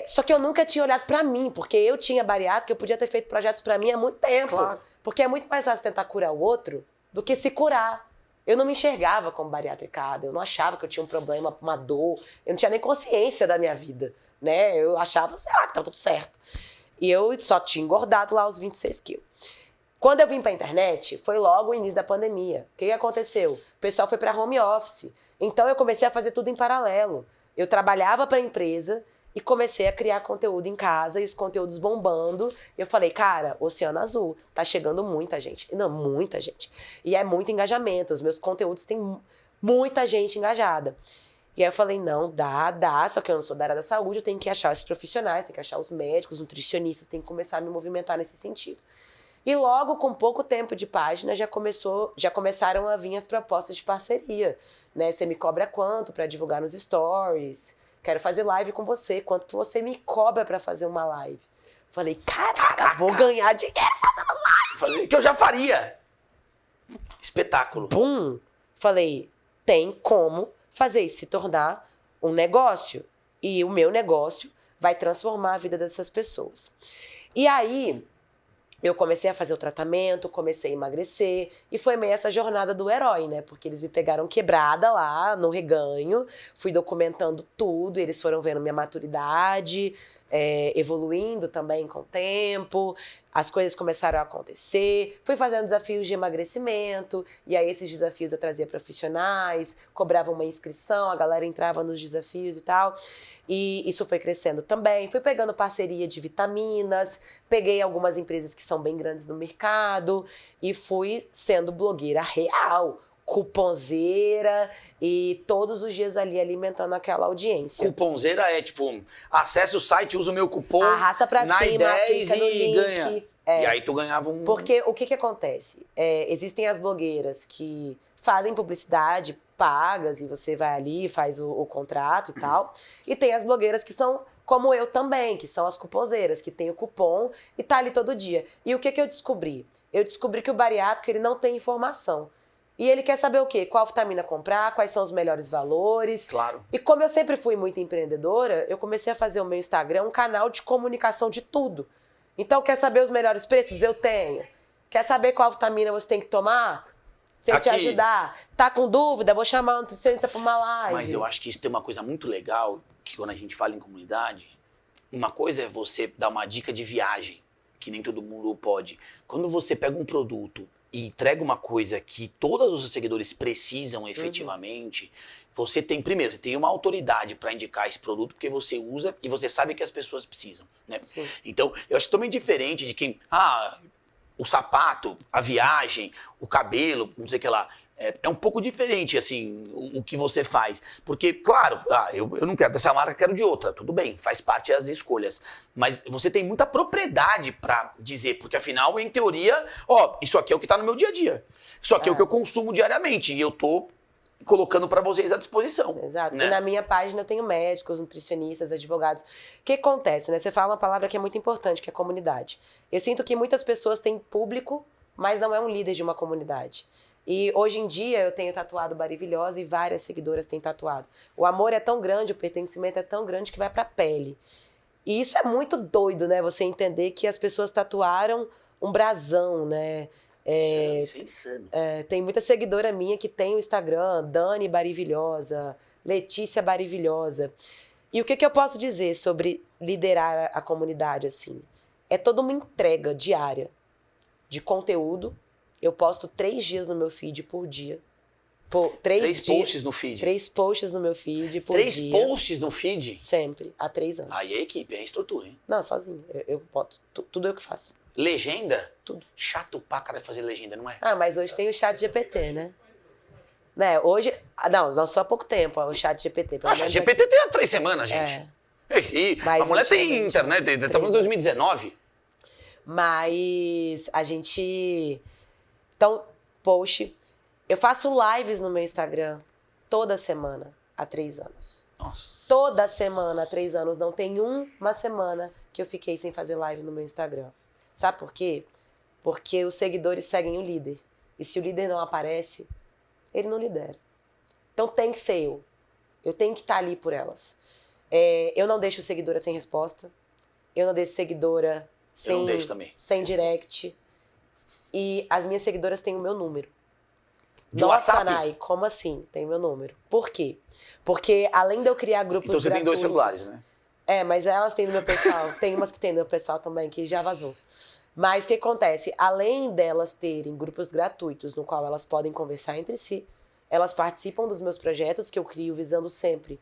[SPEAKER 2] Só que eu nunca tinha olhado pra mim, porque eu tinha bariátrica, eu podia ter feito projetos pra mim há muito tempo.
[SPEAKER 1] Claro.
[SPEAKER 2] Porque é muito mais fácil tentar curar o outro do que se curar. Eu não me enxergava como bariatricada, eu não achava que eu tinha um problema, uma dor, eu não tinha nem consciência da minha vida, né? Eu achava, sei lá, que tava tudo certo. E eu só tinha engordado lá os 26 quilos. Quando eu vim pra internet, foi logo o início da pandemia. O que aconteceu? O pessoal foi pra home office. Então eu comecei a fazer tudo em paralelo. Eu trabalhava pra empresa e comecei a criar conteúdo em casa, e os conteúdos bombando. E eu falei, cara, Oceano Azul, tá chegando muita gente. Não, muita gente. E é muito engajamento, os meus conteúdos têm muita gente engajada. E aí eu falei, não, dá, só que eu não sou da área da saúde, eu tenho que achar esses profissionais, tenho que achar os médicos, nutricionistas, tenho que começar a me movimentar nesse sentido. E logo, com pouco tempo de página, já começaram a vir as propostas de parceria, né? Você me cobra quanto para divulgar nos stories? Quero fazer live com você. Quanto que você me cobra pra fazer uma live? Falei, caraca, vou ganhar dinheiro fazendo live.
[SPEAKER 1] Falei que eu já faria. Espetáculo.
[SPEAKER 2] Bum! Falei, tem como fazer isso se tornar um negócio. E o meu negócio vai transformar a vida dessas pessoas. E aí, eu comecei a fazer o tratamento, comecei a emagrecer, e foi meio essa jornada do herói, né? Porque eles me pegaram quebrada lá no Reganho, fui documentando tudo, eles foram vendo minha maturidade, evoluindo também com o tempo, as coisas começaram a acontecer, fui fazendo desafios de emagrecimento, e aí esses desafios eu trazia profissionais, cobrava uma inscrição, a galera entrava nos desafios e tal, e isso foi crescendo também, fui pegando parceria de vitaminas, peguei algumas empresas que são bem grandes no mercado, e fui sendo blogueira real, cuponzeira e todos os dias ali alimentando aquela audiência.
[SPEAKER 1] Cuponzeira é tipo, acessa o site, usa o meu cupom,
[SPEAKER 2] arrasta pra cima, clica no link.
[SPEAKER 1] Ganha. E aí tu ganhava um...
[SPEAKER 2] Porque o que acontece? Existem as blogueiras que fazem publicidade pagas e você vai ali, faz o contrato e tal. E tem as blogueiras que são como eu também, que são as cuponzeiras, que tem o cupom e tá ali todo dia. E o que eu descobri? Eu descobri que o bariátrico, ele não tem informação. E ele quer saber o quê? Qual vitamina comprar, quais são os melhores valores.
[SPEAKER 1] Claro.
[SPEAKER 2] E como eu sempre fui muito empreendedora, eu comecei a fazer o meu Instagram um canal de comunicação de tudo. Então, quer saber os melhores preços? Eu tenho. Quer saber qual vitamina você tem que tomar? Sei te ajudar. Tá com dúvida? Vou chamar um nutricionista para uma live.
[SPEAKER 1] Mas eu acho que isso tem uma coisa muito legal, que quando a gente fala em comunidade, uma coisa é você dar uma dica de viagem, que nem todo mundo pode. Quando você pega um produto e entrega uma coisa que todos os seguidores precisam efetivamente, você tem, primeiro, você tem uma autoridade para indicar esse produto porque você usa e você sabe que as pessoas precisam, né?
[SPEAKER 2] Sim.
[SPEAKER 1] Então, eu acho totalmente diferente de quem, o sapato, a viagem, o cabelo, não sei o que lá. É um pouco diferente, assim, o que você faz. Porque, claro, eu não quero dessa marca, quero de outra. Tudo bem, faz parte das escolhas. Mas você tem muita propriedade pra dizer, porque afinal, em teoria, isso aqui é o que tá no meu dia a dia. Isso aqui é o que eu consumo diariamente. E eu tô colocando pra vocês à disposição.
[SPEAKER 2] Exato.
[SPEAKER 1] Né?
[SPEAKER 2] E na minha página eu tenho médicos, nutricionistas, advogados. O que acontece, né? Você fala uma palavra que é muito importante, que é comunidade. Eu sinto que muitas pessoas têm público, mas não é um líder de uma comunidade. E hoje em dia eu tenho tatuado Barivilhosa e várias seguidoras têm tatuado. O amor é tão grande, o pertencimento é tão grande que vai pra pele. E isso é muito doido, né? Você entender que as pessoas tatuaram um brasão, né?
[SPEAKER 1] Isso é insano.
[SPEAKER 2] Tem muita seguidora minha que tem o Instagram, Dani Barivilhosa, Letícia Barivilhosa. E o que eu posso dizer sobre liderar a comunidade, assim? É toda uma entrega diária de conteúdo. Eu posto 3 dias no meu feed por dia.
[SPEAKER 1] 3 posts no feed?
[SPEAKER 2] 3 posts no meu feed por
[SPEAKER 1] 3
[SPEAKER 2] dia.
[SPEAKER 1] 3 posts no feed?
[SPEAKER 2] Sempre, há 3 anos.
[SPEAKER 1] Aí é equipe, é estrutura, hein?
[SPEAKER 2] Não, sozinho. Eu boto tudo eu que faço.
[SPEAKER 1] Legenda?
[SPEAKER 2] Tudo.
[SPEAKER 1] Chato pra cara fazer legenda, não é?
[SPEAKER 2] Mas hoje tem o chat GPT, né? Hoje... Não só há pouco tempo, o chat GPT.
[SPEAKER 1] O chat GPT tem há 3 semanas, gente. A mulher tem internet, estamos em 2019.
[SPEAKER 2] Mas a gente... Então, post... Eu faço lives no meu Instagram toda semana há 3 anos.
[SPEAKER 1] Nossa.
[SPEAKER 2] Toda semana há 3 anos. Não tem uma semana que eu fiquei sem fazer live no meu Instagram. Sabe por quê? Porque os seguidores seguem o líder. E se o líder não aparece, ele não lidera. Então tem que ser eu. Eu tenho que estar ali por elas. Eu não deixo seguidora sem resposta. Eu não deixo seguidora sem direct. E as minhas seguidoras têm o meu número. Nossa,
[SPEAKER 1] WhatsApp?
[SPEAKER 2] Nai, como assim? Tem meu número. Por quê? Porque além de eu criar grupos
[SPEAKER 1] gratuitos... Então você tem 2 celulares, né?
[SPEAKER 2] Mas elas têm no meu pessoal. Tem umas que tem no meu pessoal também, que já vazou. Mas o que acontece? Além delas terem grupos gratuitos no qual elas podem conversar entre si, elas participam dos meus projetos que eu crio visando sempre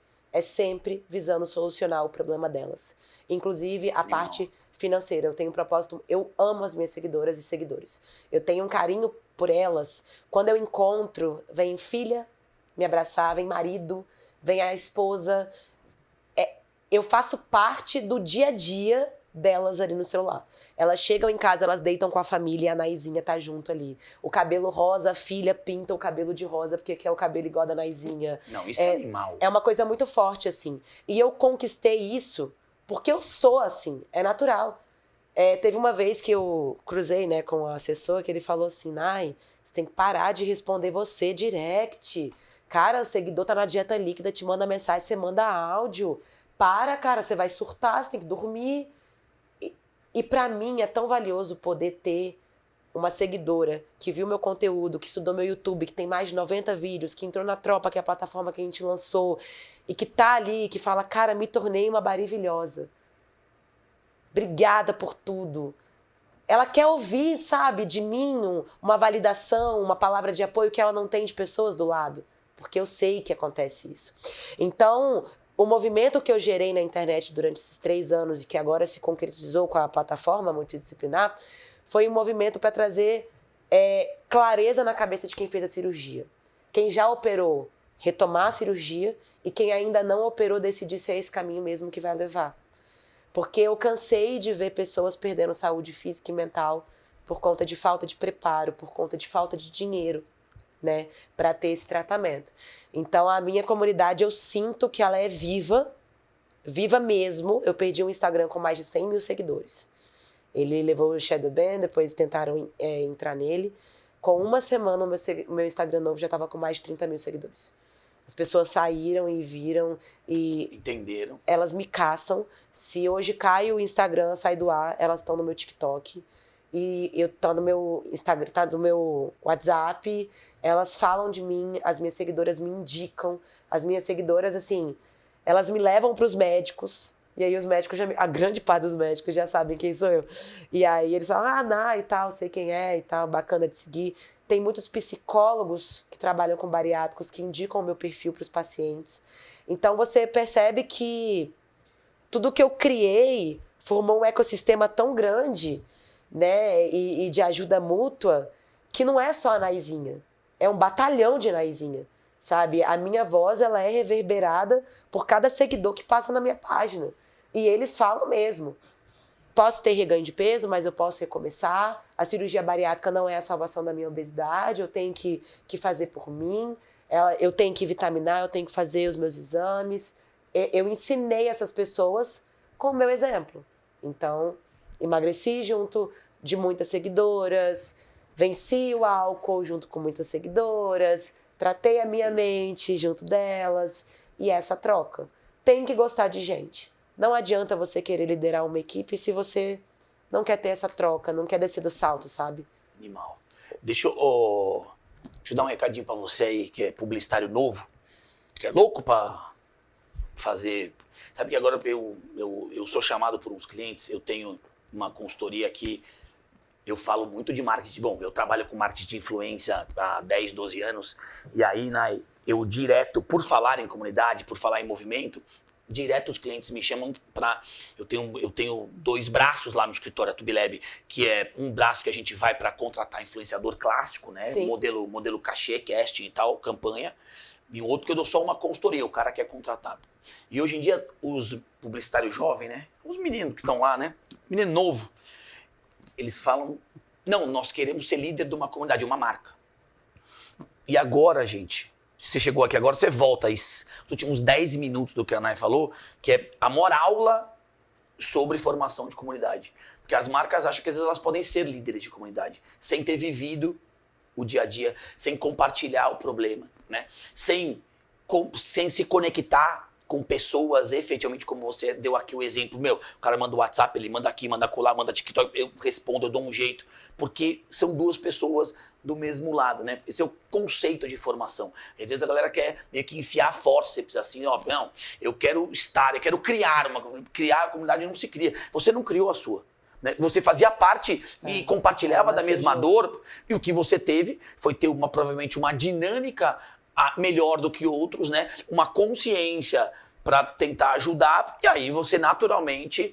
[SPEAKER 2] visando solucionar o problema delas. Inclusive a parte financeira. Eu tenho um propósito, eu amo as minhas seguidoras e seguidores. Eu tenho um carinho por elas. Quando eu encontro, vem filha me abraçar, vem marido, vem a esposa. Eu faço parte do dia a dia delas ali no celular. Elas chegam em casa, elas deitam com a família e a Naizinha tá junto ali. O cabelo rosa, a filha pinta o cabelo de rosa porque quer o cabelo igual da Naizinha.
[SPEAKER 1] Não, isso é animal.
[SPEAKER 2] É uma coisa muito forte, assim. E eu conquistei isso porque eu sou assim, é natural. Teve uma vez que eu cruzei, né, com o assessor, que ele falou assim, Nai, você tem que parar de responder você direct. Cara, o seguidor tá na dieta líquida, te manda mensagem, você manda áudio. cara, você vai surtar, você tem que dormir. E pra mim é tão valioso poder ter uma seguidora que viu meu conteúdo, que estudou meu YouTube, que tem mais de 90 vídeos, que entrou na Tropa, que é a plataforma que a gente lançou, e que tá ali, que fala, cara, me tornei uma maravilhosa. Obrigada por tudo. Ela quer ouvir, sabe, de mim uma validação, uma palavra de apoio que ela não tem de pessoas do lado. Porque eu sei que acontece isso. Então, o movimento que eu gerei na internet durante esses 3 anos e que agora se concretizou com a plataforma multidisciplinar foi um movimento para trazer clareza na cabeça de quem fez a cirurgia. Quem já operou, retomar a cirurgia, e quem ainda não operou, decidir se é esse caminho mesmo que vai levar. Porque eu cansei de ver pessoas perdendo saúde física e mental por conta de falta de preparo, por conta de falta de dinheiro, né, para ter esse tratamento. Então, a minha comunidade, eu sinto que ela é viva, viva mesmo. Eu perdi um Instagram com mais de 100 mil seguidores. Ele levou o shadow ban, depois tentaram entrar nele. Com uma semana, o meu Instagram novo já estava com mais de 30 mil seguidores. As pessoas saíram e viram e...
[SPEAKER 1] entenderam.
[SPEAKER 2] Elas me caçam. Se hoje cai o Instagram, sai do ar, elas estão no meu TikTok. E eu tô no meu Instagram, tá no meu WhatsApp. Elas falam de mim, as minhas seguidoras me indicam. As minhas seguidoras, assim, elas me levam pros médicos. E aí os médicos, a grande parte dos médicos já sabem quem sou eu. E aí eles falam, Ná, e tal, sei quem é e tal, bacana de seguir. Tem muitos psicólogos que trabalham com bariátricos que indicam o meu perfil para os pacientes. Então você percebe que tudo que eu criei formou um ecossistema tão grande, né, e de ajuda mútua, que não é só a Naizinha. É um batalhão de Naizinha, sabe? A minha voz, ela é reverberada por cada seguidor que passa na minha página. E eles falam mesmo. Posso ter reganho de peso, mas eu posso recomeçar. A cirurgia bariátrica não é a salvação da minha obesidade. Eu tenho que fazer por mim. Eu tenho que vitaminar, eu tenho que fazer os meus exames. Eu ensinei essas pessoas com o meu exemplo. Então, emagreci junto de muitas seguidoras, venci o álcool junto com muitas seguidoras, tratei a minha mente junto delas. E essa troca. Tem que gostar de gente. Não adianta você querer liderar uma equipe se você não quer ter essa troca, não quer descer do salto, sabe?
[SPEAKER 1] Animal. Deixa eu dar um recadinho pra você aí, que é publicitário novo, que é louco pra fazer... Sabe que agora eu sou chamado por uns clientes, eu tenho uma consultoria aqui, eu falo muito de marketing. Bom, eu trabalho com marketing de influência há 10, 12 anos, e aí eu direto, por falar em comunidade, por falar em movimento, direto os clientes me chamam para... Eu tenho 2 braços lá no escritório, a TubeLab, que é um braço que a gente vai para contratar influenciador clássico, né? Modelo cachê, casting e tal, campanha. E um outro que eu dou só uma consultoria, o cara que é contratado. E hoje em dia, os publicitários jovens, né? Os meninos que estão lá, né? Menino novo. Eles falam, não, nós queremos ser líder de uma comunidade, de uma marca. E agora, gente... Você chegou aqui agora, você volta aí os últimos 10 minutos do que a Nay falou, que é a maior aula sobre formação de comunidade. Porque as marcas acham que às vezes elas podem ser líderes de comunidade, sem ter vivido o dia a dia, sem compartilhar o problema, né? Sem se conectar com pessoas efetivamente, como você deu aqui o exemplo. Meu, o cara manda o WhatsApp, ele manda aqui, manda colar, manda TikTok, eu respondo, eu dou um jeito. Porque são 2 pessoas do mesmo lado, né? Esse é o conceito de formação. Às vezes a galera quer meio que enfiar fórceps, assim, ó, não, eu quero criar a comunidade não se cria. Você não criou a sua, né? Você fazia parte e compartilhava da mesma dor, e o que você teve foi ter provavelmente uma dinâmica melhor do que outros, né? Uma consciência para tentar ajudar, e aí você naturalmente,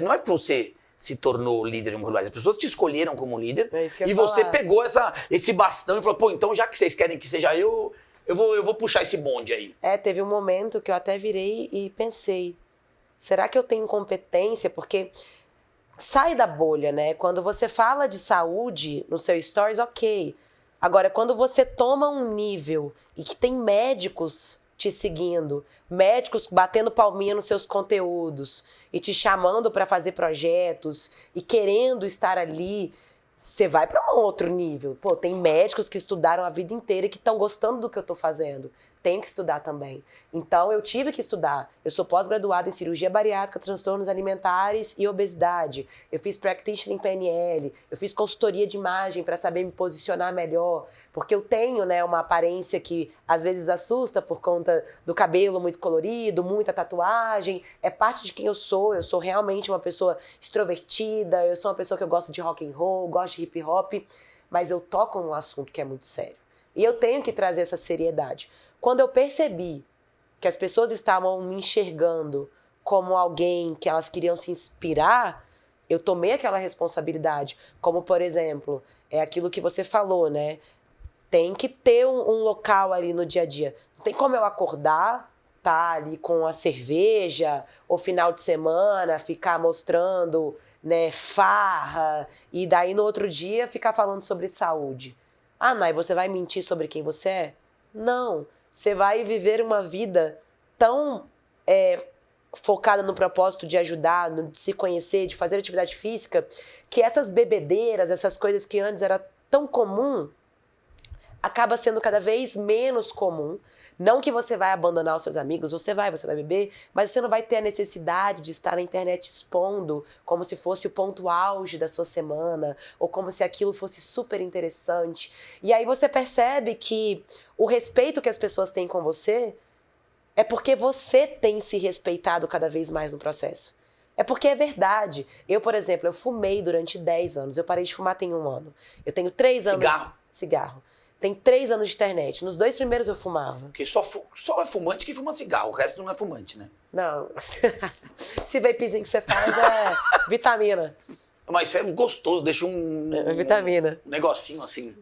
[SPEAKER 1] não é que você se tornou líder de uma comunidade. As pessoas te escolheram como líder e você pegou esse bastão e falou, pô, então já que vocês querem que seja eu vou puxar esse bonde aí.
[SPEAKER 2] Teve um momento que eu até virei e pensei, será que eu tenho competência? Porque sai da bolha, né? Quando você fala de saúde no seu stories, ok. Agora, quando você toma um nível e que tem médicos te seguindo, médicos batendo palminha nos seus conteúdos e te chamando para fazer projetos e querendo estar ali, você vai para um outro nível. Pô, tem médicos que estudaram a vida inteira e que estão gostando do que eu tô fazendo. tenho que estudar também. Então, eu tive que estudar. Eu sou pós-graduada em cirurgia bariátrica, transtornos alimentares e obesidade. Eu fiz practitioner em PNL. Eu fiz consultoria de imagem para saber me posicionar melhor. Porque eu tenho, né, uma aparência que às vezes assusta por conta do cabelo muito colorido, muita tatuagem. É parte de quem eu sou. Eu sou realmente uma pessoa extrovertida. Eu sou uma pessoa que eu gosto de rock and roll, gosto de hip hop. Mas eu toco num assunto que é muito sério. E eu tenho que trazer essa seriedade. Quando eu percebi que as pessoas estavam me enxergando como alguém que elas queriam se inspirar, eu tomei aquela responsabilidade. Como, por exemplo, é aquilo que você falou, né? Tem que ter um local ali no dia a dia. Não tem como eu acordar, tá ali com a cerveja, ou final de semana, ficar mostrando, né, farra, e daí no outro dia ficar falando sobre saúde. Ah, Nai, você vai mentir sobre quem você é? Não. Você vai viver uma vida tão focada no propósito de ajudar, de se conhecer, de fazer atividade física, que essas bebedeiras, essas coisas que antes era tão comum, acaba sendo cada vez menos comum. Não que você vai abandonar os seus amigos, você vai beber, mas você não vai ter a necessidade de estar na internet expondo como se fosse o ponto auge da sua semana, ou como se aquilo fosse super interessante. E aí você percebe que o respeito que as pessoas têm com você é porque você tem se respeitado cada vez mais no processo. É porque é verdade. Eu, por exemplo, eu fumei durante 10 anos. Eu parei de fumar tem 1 ano. Eu tenho 3 anos... Cigarro. Tem 3 anos de internet. Nos 2 primeiros eu fumava.
[SPEAKER 1] Porque só é fumante que fuma cigarro. O resto não é fumante, né?
[SPEAKER 2] Não. Esse vapezinho que você faz é vitamina.
[SPEAKER 1] Mas isso é gostoso. Deixa
[SPEAKER 2] vitamina.
[SPEAKER 1] Um negocinho assim.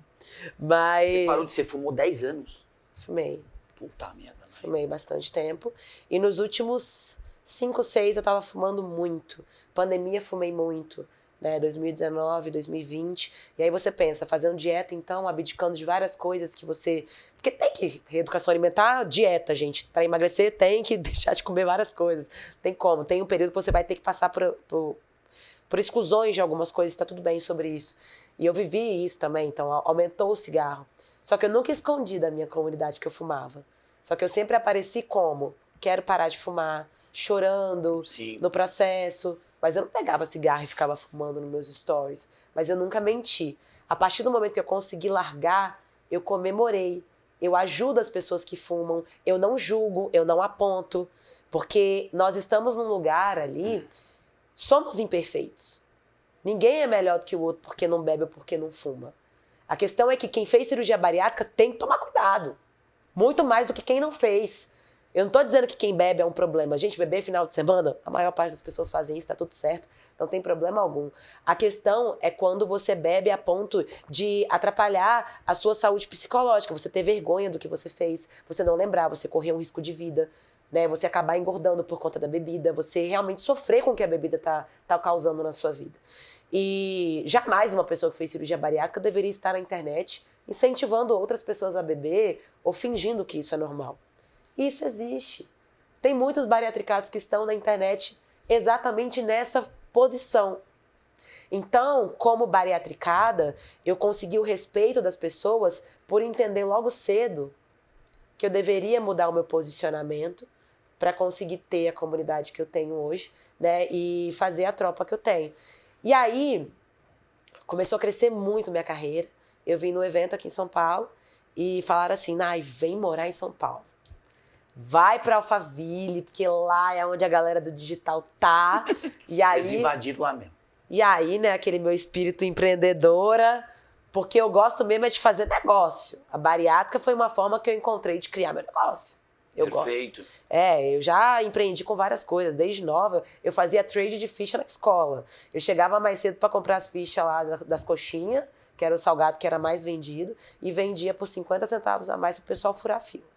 [SPEAKER 2] Mas...
[SPEAKER 1] Você parou de ser, fumou 10 anos?
[SPEAKER 2] Fumei.
[SPEAKER 1] Puta merda. Né?
[SPEAKER 2] Fumei bastante tempo. E nos últimos 5, 6 eu tava fumando muito. Pandemia, fumei muito. Né, 2019, 2020. E aí você pensa, fazendo dieta, então, abdicando de várias coisas que você... Porque tem que... Reeducação alimentar, dieta, gente. Para emagrecer, tem que deixar de comer várias coisas. Tem como. Tem um período que você vai ter que passar por exclusões de algumas coisas. Tá tudo bem sobre isso. E eu vivi isso também. Então, aumentou o cigarro. Só que eu nunca escondi da minha comunidade que eu fumava. Só que eu sempre apareci como? Quero parar de fumar. Chorando. Sim. No processo... Mas eu não pegava cigarro e ficava fumando nos meus stories. Mas eu nunca menti. A partir do momento que eu consegui largar, eu comemorei. Eu ajudo as pessoas que fumam. Eu não julgo, eu não aponto. Porque nós estamos num lugar ali, somos imperfeitos. Ninguém é melhor do que o outro porque não bebe ou porque não fuma. A questão é que quem fez cirurgia bariátrica tem que tomar cuidado. Muito mais do que quem não fez. Eu não tô dizendo que quem bebe é um problema. Gente, beber final de semana, a maior parte das pessoas fazem isso, tá tudo certo. Não tem problema algum. A questão é quando você bebe a ponto de atrapalhar a sua saúde psicológica. Você ter vergonha do que você fez, você não lembrar, você correr um risco de vida, né? Você acabar engordando por conta da bebida, você realmente sofrer com o que a bebida tá causando na sua vida. E jamais uma pessoa que fez cirurgia bariátrica deveria estar na internet incentivando outras pessoas a beber ou fingindo que isso é normal. Isso existe. Tem muitos bariatricados que estão na internet exatamente nessa posição. Então, como bariatricada, eu consegui o respeito das pessoas por entender logo cedo que eu deveria mudar o meu posicionamento para conseguir ter a comunidade que eu tenho hoje, né, e fazer a tropa que eu tenho. E aí, começou a crescer muito minha carreira. Eu vim no evento aqui em São Paulo e falaram assim, Nai, vem morar em São Paulo. Vai pra Alphaville, porque lá é onde a galera do digital tá. E aí,
[SPEAKER 1] eles invadiram lá mesmo.
[SPEAKER 2] E aí, né, aquele meu espírito empreendedora, porque eu gosto mesmo é de fazer negócio. A bariátrica foi uma forma que eu encontrei de criar meu negócio. Eu
[SPEAKER 1] Perfeito.
[SPEAKER 2] Gosto. Eu já empreendi com várias coisas. Desde nova, eu fazia trade de ficha na escola. Eu chegava mais cedo para comprar as fichas lá das coxinhas, que era o salgado que era mais vendido, e vendia por 50 centavos a mais pro pessoal furar a fila.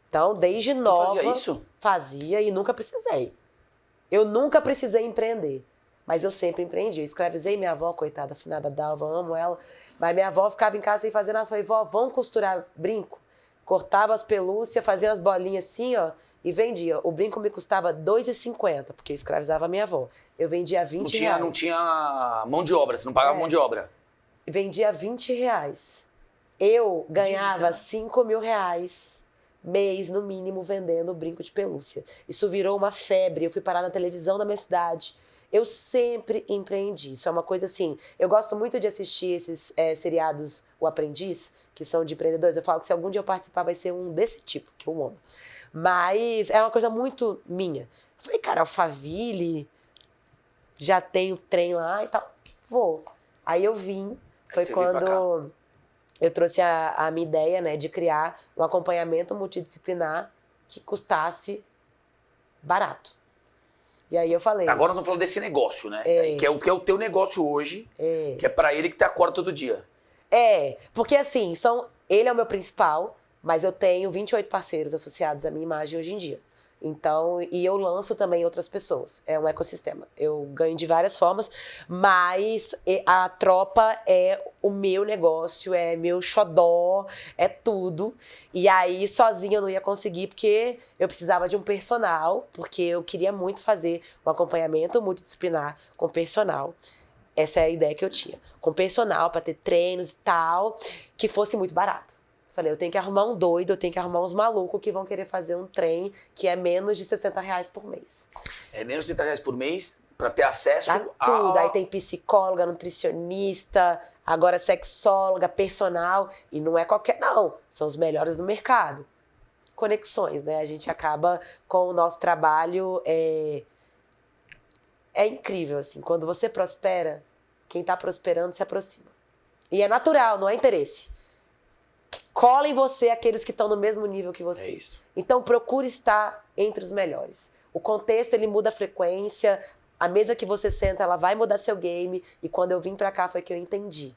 [SPEAKER 2] Então, desde nova...
[SPEAKER 1] Fazia isso?
[SPEAKER 2] Fazia e nunca precisei. Eu nunca precisei empreender. Mas eu sempre empreendi. Eu escravizei minha avó, coitada, afinada Dalva, amo ela. Mas minha avó ficava em casa sem fazer nada. Falei, vó, vamos costurar brinco? Cortava as pelúcias, fazia umas bolinhas assim, ó, e vendia. O brinco me custava R$2,50, porque eu escravizava a minha avó. Eu vendia R$20.
[SPEAKER 1] Não tinha mão de obra, você não pagava mão de obra.
[SPEAKER 2] Vendia R$20. Eu ganhava R$5.000 mês, no mínimo, vendendo brinco de pelúcia. Isso virou uma febre, eu fui parar na televisão da minha cidade. Eu sempre empreendi. Isso é uma coisa assim... Eu gosto muito de assistir esses seriados O Aprendiz, que são de empreendedores. Eu falo que se algum dia eu participar, vai ser um desse tipo, que eu amo. Mas é uma coisa muito minha. Eu falei, cara, Alphaville, já tem o trem lá e tal. Vou. Aí eu vim. Foi quando eu trouxe a minha ideia, né, de criar um acompanhamento multidisciplinar que custasse barato. E aí eu falei...
[SPEAKER 1] Agora nós vamos falar desse negócio, né? Que é o teu negócio hoje, que é pra ele que tu acorda todo dia.
[SPEAKER 2] Porque assim, ele é o meu principal, mas eu tenho 28 parceiros associados à minha imagem hoje em dia. Então, e eu lanço também outras pessoas. É um ecossistema. Eu ganho de várias formas, mas a Tropa é o meu negócio, é meu xodó, é tudo. E aí, sozinha eu não ia conseguir, porque eu precisava de um personal, porque eu queria muito fazer um acompanhamento multidisciplinar com personal. Essa é a ideia que eu tinha. Com personal, para ter treinos e tal, que fosse muito barato. Falei, eu tenho que arrumar um doido, eu tenho que arrumar uns malucos que vão querer fazer um trem que é menos de R$60 por mês.
[SPEAKER 1] É menos de R$60 por mês para ter acesso
[SPEAKER 2] a tudo. Aí tem psicóloga, nutricionista, agora sexóloga, personal. E não é qualquer... Não, são os melhores do mercado. Conexões, né? A gente acaba com o nosso trabalho... É incrível, assim. Quando você prospera, quem tá prosperando se aproxima. E é natural, não é interesse. Cola em você aqueles que estão no mesmo nível que você.
[SPEAKER 1] É isso.
[SPEAKER 2] Então, procure estar entre os melhores. O contexto, ele muda a frequência. A mesa que você senta, ela vai mudar seu game. E quando eu vim pra cá, foi que eu entendi.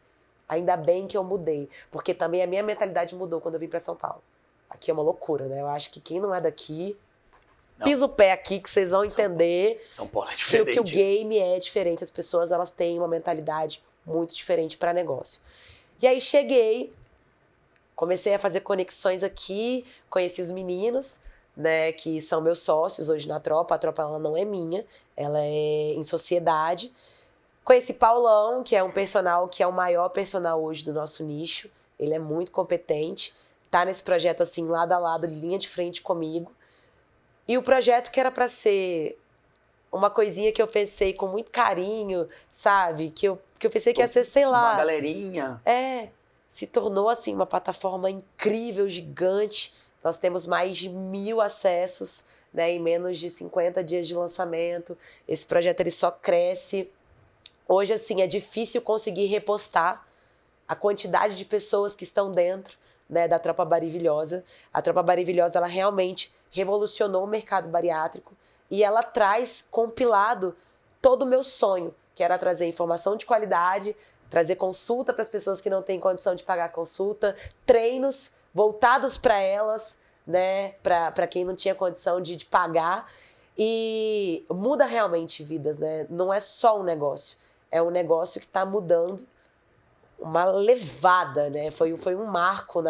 [SPEAKER 2] Ainda bem que eu mudei. Porque também a minha mentalidade mudou quando eu vim pra São Paulo. Aqui é uma loucura, né? Eu acho que quem não é daqui... Pisa o pé aqui que vocês vão entender
[SPEAKER 1] São Paulo é diferente.
[SPEAKER 2] que o game é diferente. As pessoas, elas têm uma mentalidade muito diferente para negócio. E aí cheguei, comecei a fazer conexões aqui, conheci os meninos, né, que são meus sócios hoje na Tropa. A Tropa, ela não é minha, ela é em sociedade. Conheci Paulão, que é um personal, que é o maior personal hoje do nosso nicho. Ele é muito competente, tá nesse projeto assim, lado a lado, linha de frente comigo. E o projeto que era para ser uma coisinha que eu pensei com muito carinho, sabe? Que eu pensei que ia ser, sei lá...
[SPEAKER 1] Uma galerinha.
[SPEAKER 2] Se tornou, assim, uma plataforma incrível, gigante. Nós temos mais de 1.000 acessos, né, em menos de 50 dias de lançamento. Esse projeto, ele só cresce. Hoje, assim, é difícil conseguir repostar a quantidade de pessoas que estão dentro, né, da Tropa Barivilhosa. A Tropa Barivilhosa, ela realmente revolucionou o mercado bariátrico e ela traz compilado todo o meu sonho, que era trazer informação de qualidade, trazer consulta para as pessoas que não têm condição de pagar a consulta, treinos voltados para elas, né, para quem não tinha condição de pagar, e muda realmente vidas, né? Não é só um negócio, é um negócio que está mudando uma levada, né? Foi um marco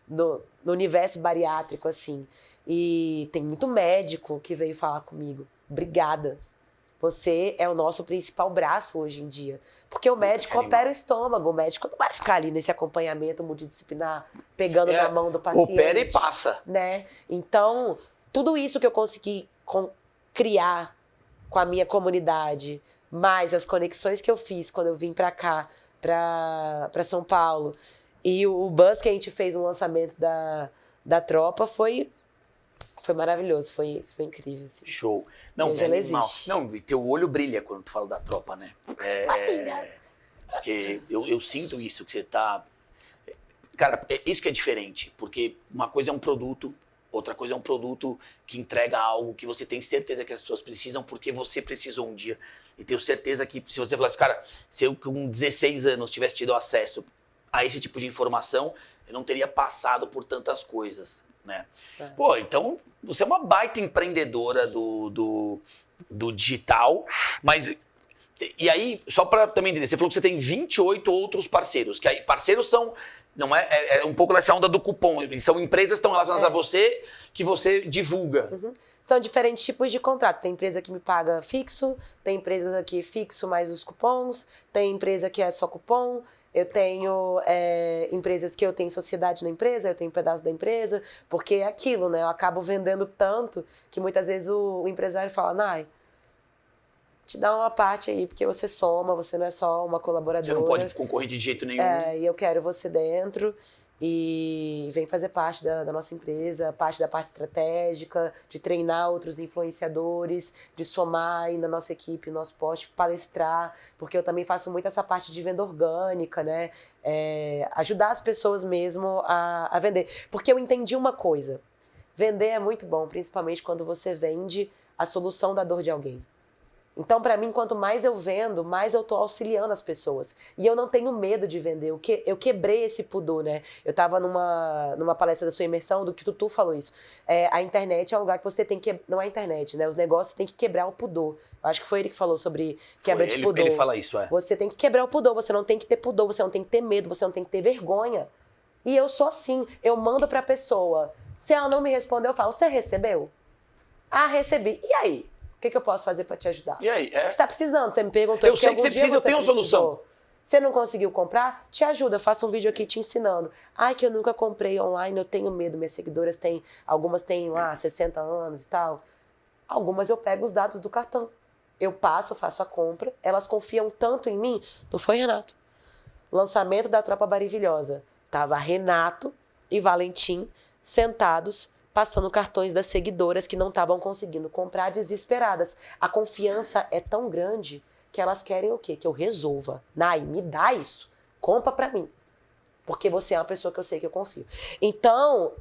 [SPEAKER 2] no universo bariátrico, assim. E tem muito médico que veio falar comigo. Obrigada. Você é o nosso principal braço hoje em dia. Porque o médico opera o estômago. O médico não vai ficar ali nesse acompanhamento multidisciplinar, pegando na mão do paciente.
[SPEAKER 1] Opera e passa.
[SPEAKER 2] Né? Então, tudo isso que eu consegui criar com a minha comunidade, mais as conexões que eu fiz quando eu vim pra cá, pra São Paulo, e o buzz que a gente fez no lançamento da Tropa foi maravilhoso, foi incrível. Assim.
[SPEAKER 1] Show. Não,
[SPEAKER 2] hoje ela existe.
[SPEAKER 1] Não, teu olho brilha quando tu fala da Tropa, né? Porque eu sinto isso, que você tá... Cara, isso que é diferente, porque uma coisa é um produto, outra coisa é um produto que entrega algo que você tem certeza que as pessoas precisam, porque você precisou um dia. E tenho certeza que se você falasse, cara, se eu com 16 anos tivesse tido acesso a esse tipo de informação, eu não teria passado por tantas coisas, né? Pô, então você é uma baita empreendedora do digital, mas... E aí, só para também entender, você falou que você tem 28 outros parceiros, que aí parceiros são... Não é um pouco dessa onda do cupom, são empresas que estão relacionadas a você que você divulga.
[SPEAKER 2] São diferentes tipos de contrato. Tem empresa que me paga fixo, tem empresa que é fixo mais os cupons, tem empresa que é só cupom, eu tenho empresas que eu tenho sociedade na empresa, eu tenho um pedaço da empresa, porque é aquilo, né? Eu acabo vendendo tanto que muitas vezes o empresário fala, Nai, te dá uma parte aí, porque você soma, você não é só uma colaboradora.
[SPEAKER 1] Você não pode concorrer de jeito nenhum.
[SPEAKER 2] E eu quero você dentro e vem fazer parte da nossa empresa, parte da parte estratégica, de treinar outros influenciadores, de somar aí na nossa equipe, no nosso post, palestrar, porque eu também faço muito essa parte de venda orgânica, né? Ajudar as pessoas mesmo a vender. Porque eu entendi uma coisa, vender é muito bom, principalmente quando você vende a solução da dor de alguém. Então, para mim, quanto mais eu vendo, mais eu tô auxiliando as pessoas. E eu não tenho medo de vender. Eu quebrei esse pudor, né? Eu tava numa palestra da sua imersão, do que tu falou isso. A internet é um lugar que você tem que... Não é a internet, né? Os negócios tem que quebrar o pudor. Eu acho que foi ele que falou sobre quebra de pudor.
[SPEAKER 1] Ele fala isso,
[SPEAKER 2] Você tem que quebrar o pudor, você não tem que ter pudor, você não tem que ter medo, você não tem que ter vergonha. E eu sou assim, eu mando pra pessoa. Se ela não me responder, eu falo, você recebeu? Ah, recebi. E aí? O que eu posso fazer para te ajudar?
[SPEAKER 1] E aí?
[SPEAKER 2] O que você está precisando? Você me perguntou.
[SPEAKER 1] Eu sei que você precisa, eu tenho solução.
[SPEAKER 2] Você não conseguiu comprar? Te ajuda, eu faço um vídeo aqui te ensinando. Ai, que eu nunca comprei online, eu tenho medo. Minhas seguidoras têm, algumas têm lá 60 anos e tal. Algumas eu pego os dados do cartão. Eu passo, eu faço a compra. Elas confiam tanto em mim. Não foi, Renato? Lançamento da Tropa Barivilhosa. Tava Renato e Valentim sentados, passando cartões das seguidoras que não estavam conseguindo comprar, desesperadas. A confiança é tão grande que elas querem o quê? Que eu resolva. Nai, me dá isso. Compra pra mim. Porque você é uma pessoa que eu sei que eu confio. Então,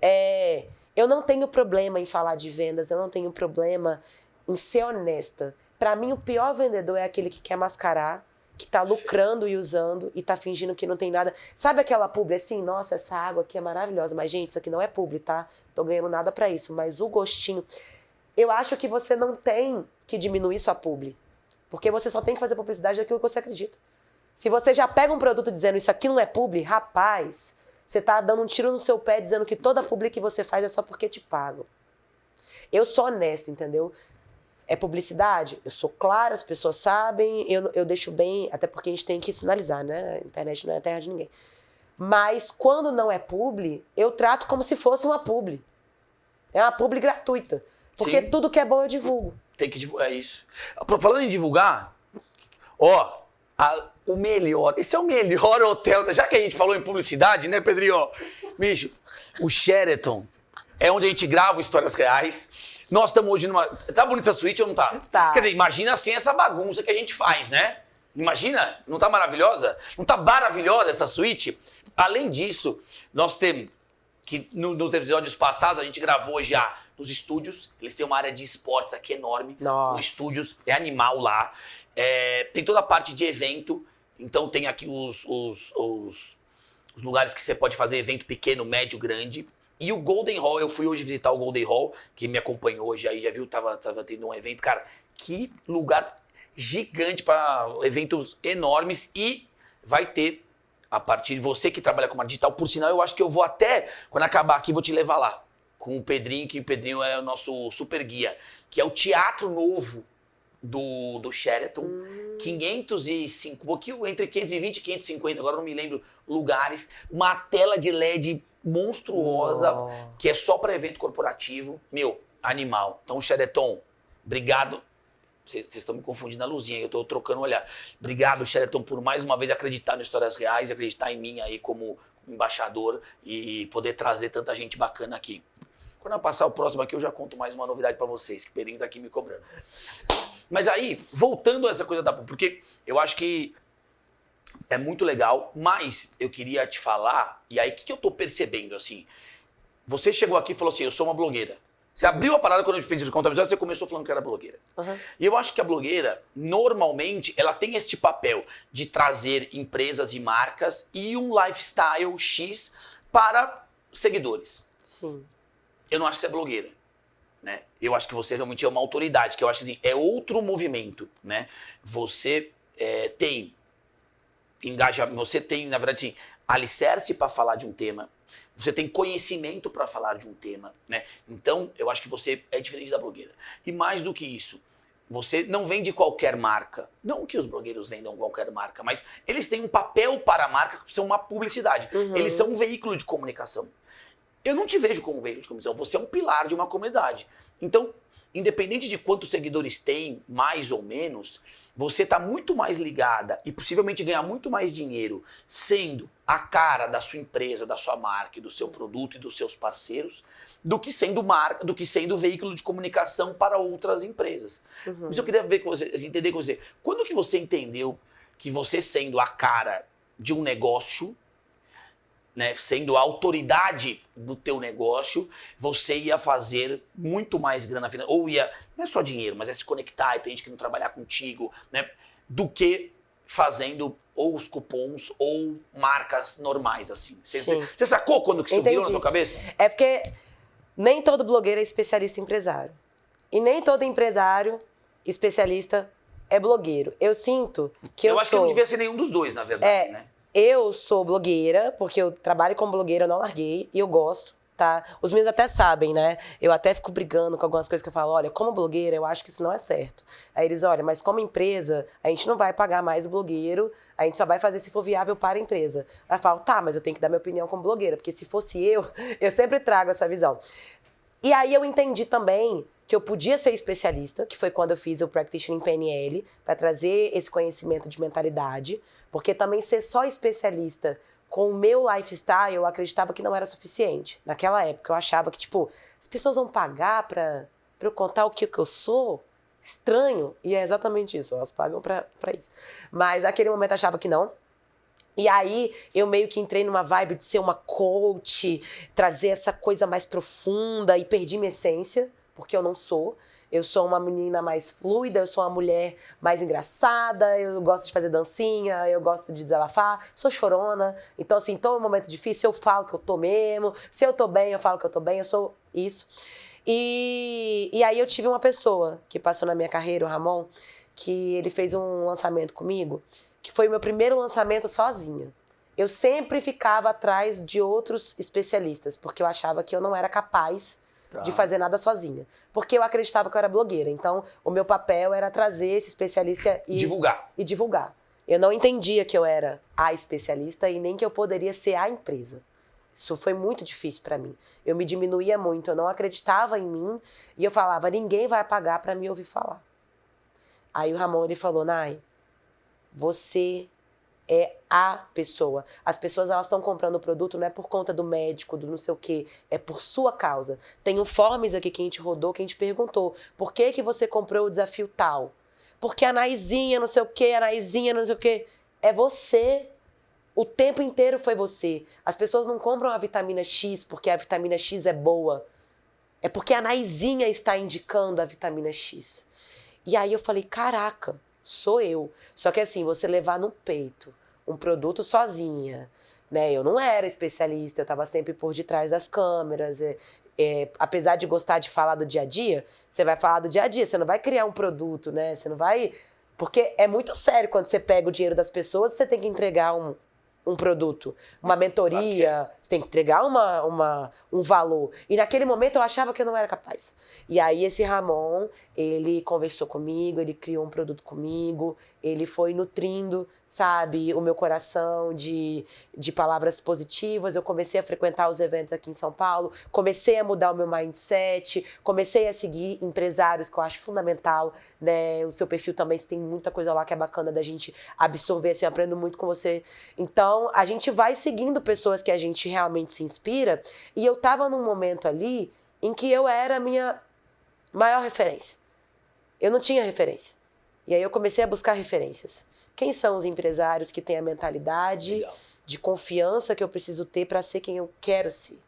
[SPEAKER 2] eu não tenho problema em falar de vendas, eu não tenho problema em ser honesta. Pra mim, o pior vendedor é aquele que quer mascarar, que tá lucrando e usando e tá fingindo que não tem nada. Sabe aquela publi assim? Nossa, essa água aqui é maravilhosa. Mas, gente, isso aqui não é publi, tá? Tô ganhando nada pra isso. Mas o gostinho... Eu acho que você não tem que diminuir sua publi. Porque você só tem que fazer publicidade daquilo que você acredita. Se você já pega um produto dizendo isso aqui não é publi, rapaz, você tá dando um tiro no seu pé dizendo que toda publi que você faz é só porque te pagam. Eu sou honesta, entendeu? É publicidade? Eu sou clara, as pessoas sabem, eu deixo bem, até porque a gente tem que sinalizar, né? A internet não é a terra de ninguém. Mas quando não é publi, eu trato como se fosse uma publi. É uma publi gratuita. Porque Sim. Tudo que é bom eu divulgo.
[SPEAKER 1] Tem que divulgar, é isso. Falando em divulgar, ó, o melhor, esse é o melhor hotel, já que a gente falou em publicidade, né, Pedrinho? Bicho, o Sheraton é onde a gente grava Histórias Reais. Nós estamos hoje numa... Tá bonita essa suíte ou não tá?
[SPEAKER 2] Tá.
[SPEAKER 1] Quer dizer, imagina assim essa bagunça que a gente faz, né? Imagina, não tá maravilhosa? Não tá maravilhosa essa suíte? Além disso, nós temos que nos episódios passados a gente gravou já nos estúdios. Eles têm uma área de esportes aqui enorme.
[SPEAKER 2] Nossa.
[SPEAKER 1] Os estúdios, é animal lá. Tem toda a parte de evento. Então tem aqui os lugares que você pode fazer evento pequeno, médio, grande. E o Golden Hall, eu fui hoje visitar o Golden Hall, que me acompanhou hoje aí, já viu, tava tendo um evento. Cara, que lugar gigante para eventos enormes, e vai ter, a partir de você que trabalha com uma digital, por sinal, eu acho que eu vou até, quando acabar aqui, vou te levar lá, com o Pedrinho, que o Pedrinho é o nosso super guia, que é o Teatro Novo do Sheraton, 505, um pouquinho entre 520 e 550, agora não me lembro, lugares, uma tela de LED monstruosa, que é só para evento corporativo. Meu, animal. Então, Sheraton, obrigado. Vocês estão me confundindo a luzinha, eu tô trocando o olhar. Obrigado, Sheraton, por mais uma vez acreditar no Histórias Reais, acreditar em mim aí como embaixador e poder trazer tanta gente bacana aqui. Quando eu passar o próximo aqui, eu já conto mais uma novidade para vocês, que o Pedrinho tá aqui me cobrando. Mas aí, voltando a essa coisa da... Porque eu acho que é muito legal, mas eu queria te falar, e aí o que eu tô percebendo, assim? Você chegou aqui e falou assim, eu sou uma blogueira. Você abriu a parada quando a gente fez o contabilidade, você começou falando que era blogueira. Uhum. E eu acho que a blogueira, normalmente, ela tem este papel de trazer empresas e marcas e um lifestyle X para seguidores.
[SPEAKER 2] Sim.
[SPEAKER 1] Eu não acho que você é blogueira, né? Eu acho que você realmente é uma autoridade, que eu acho assim, é outro movimento, né? Você tem engajamento, você tem, na verdade, assim, alicerce para falar de um tema, você tem conhecimento para falar de um tema, né? Então, eu acho que você é diferente da blogueira. E mais do que isso, você não vende qualquer marca. Não que os blogueiros vendam qualquer marca, mas eles têm um papel para a marca que são uma publicidade. Eles são um veículo de comunicação. Eu não te vejo como um veículo de comunicação, você é um pilar de uma comunidade. Então, independente de quantos seguidores tem, mais ou menos, você está muito mais ligada e possivelmente ganhar muito mais dinheiro sendo a cara da sua empresa, da sua marca, do seu produto e dos seus parceiros, do que sendo marca, do que sendo veículo de comunicação para outras empresas. Mas eu queria ver com você, entender com você, quando que você entendeu que você sendo a cara de um negócio, né, sendo a autoridade do teu negócio, você ia fazer muito mais grana, ou ia, não é só dinheiro, mas é se conectar e tem gente que não trabalhar contigo, né, do que fazendo ou os cupons ou marcas normais, assim. Você sacou quando que isso virou na tua cabeça?
[SPEAKER 2] É porque nem todo blogueiro é especialista empresário. E nem todo empresário especialista é blogueiro. Eu sinto que eu
[SPEAKER 1] acho que não devia ser nenhum dos dois, na verdade, né?
[SPEAKER 2] Eu sou blogueira, porque eu trabalho como blogueira, eu não larguei, e eu gosto, tá? Os meninos até sabem, né? Eu até fico brigando com algumas coisas que eu falo, olha, como blogueira, eu acho que isso não é certo. Aí eles, olha, mas como empresa, a gente não vai pagar mais o blogueiro, a gente só vai fazer se for viável para a empresa. Aí eu falo, tá, mas eu tenho que dar minha opinião como blogueira, porque se fosse eu sempre trago essa visão. E aí eu entendi também que eu podia ser especialista, que foi quando eu fiz o Practitioner em PNL, para trazer esse conhecimento de mentalidade, porque também ser só especialista com o meu lifestyle, eu acreditava que não era suficiente. Naquela época, eu achava que, tipo, as pessoas vão pagar para eu contar o que eu sou? Estranho. E é exatamente isso, elas pagam para isso. Mas naquele momento eu achava que não. E aí, eu meio que entrei numa vibe de ser uma coach, trazer essa coisa mais profunda e perdi minha essência, porque eu não sou. Eu sou uma menina mais fluida, eu sou uma mulher mais engraçada, eu gosto de fazer dancinha, eu gosto de desabafar, sou chorona. Então, assim, tô em um momento difícil, eu falo que eu tô mesmo. Se eu tô bem, eu falo que eu tô bem, eu sou isso. E aí eu tive uma pessoa que passou na minha carreira, o Ramon, que ele fez um lançamento comigo, que foi o meu primeiro lançamento sozinha. Eu sempre ficava atrás de outros especialistas, porque eu achava que eu não era capaz de fazer nada sozinha. Porque eu acreditava que eu era blogueira. Então, o meu papel era trazer esse especialista e divulgar. Eu não entendia que eu era a especialista e nem que eu poderia ser a empresa. Isso foi muito difícil para mim. Eu me diminuía muito, eu não acreditava em mim e eu falava, ninguém vai pagar para me ouvir falar. Aí o Ramon, ele falou, Nai, você é a pessoa. As pessoas, elas estão comprando o produto não é por conta do médico, do não sei o quê, é por sua causa. Tem um Forms aqui que a gente rodou, que a gente perguntou, por que você comprou o desafio tal? Porque a Naizinha não sei o quê, a Naizinha não sei o quê. É você. O tempo inteiro foi você. As pessoas não compram a vitamina X porque a vitamina X é boa. É porque a Naizinha está indicando a vitamina X. E aí eu falei, caraca, sou eu. Só que assim, você levar no peito um produto sozinha, né? Eu não era especialista, eu estava sempre por detrás das câmeras. Apesar de gostar de falar do dia a dia, você vai falar do dia a dia, você não vai criar um produto, né? Você não vai... Porque é muito sério quando você pega o dinheiro das pessoas, você tem que entregar um produto, uma mentoria, você tem que entregar um valor. E naquele momento eu achava que eu não era capaz. E aí esse Ramon, ele conversou comigo, ele criou um produto comigo, ele foi nutrindo, sabe, o meu coração de palavras positivas. Eu comecei a frequentar os eventos aqui em São Paulo, comecei a mudar o meu mindset, comecei a seguir empresários, que eu acho fundamental, né? O seu perfil também tem muita coisa lá que é bacana da gente absorver, assim, eu aprendo muito com você. Então, a gente vai seguindo pessoas que a gente realmente se inspira, e eu tava num momento ali em que eu era a minha maior referência. Eu não tinha referência. E aí eu comecei a buscar referências. Quem são os empresários que têm a mentalidade de confiança que eu preciso ter para ser quem eu quero ser?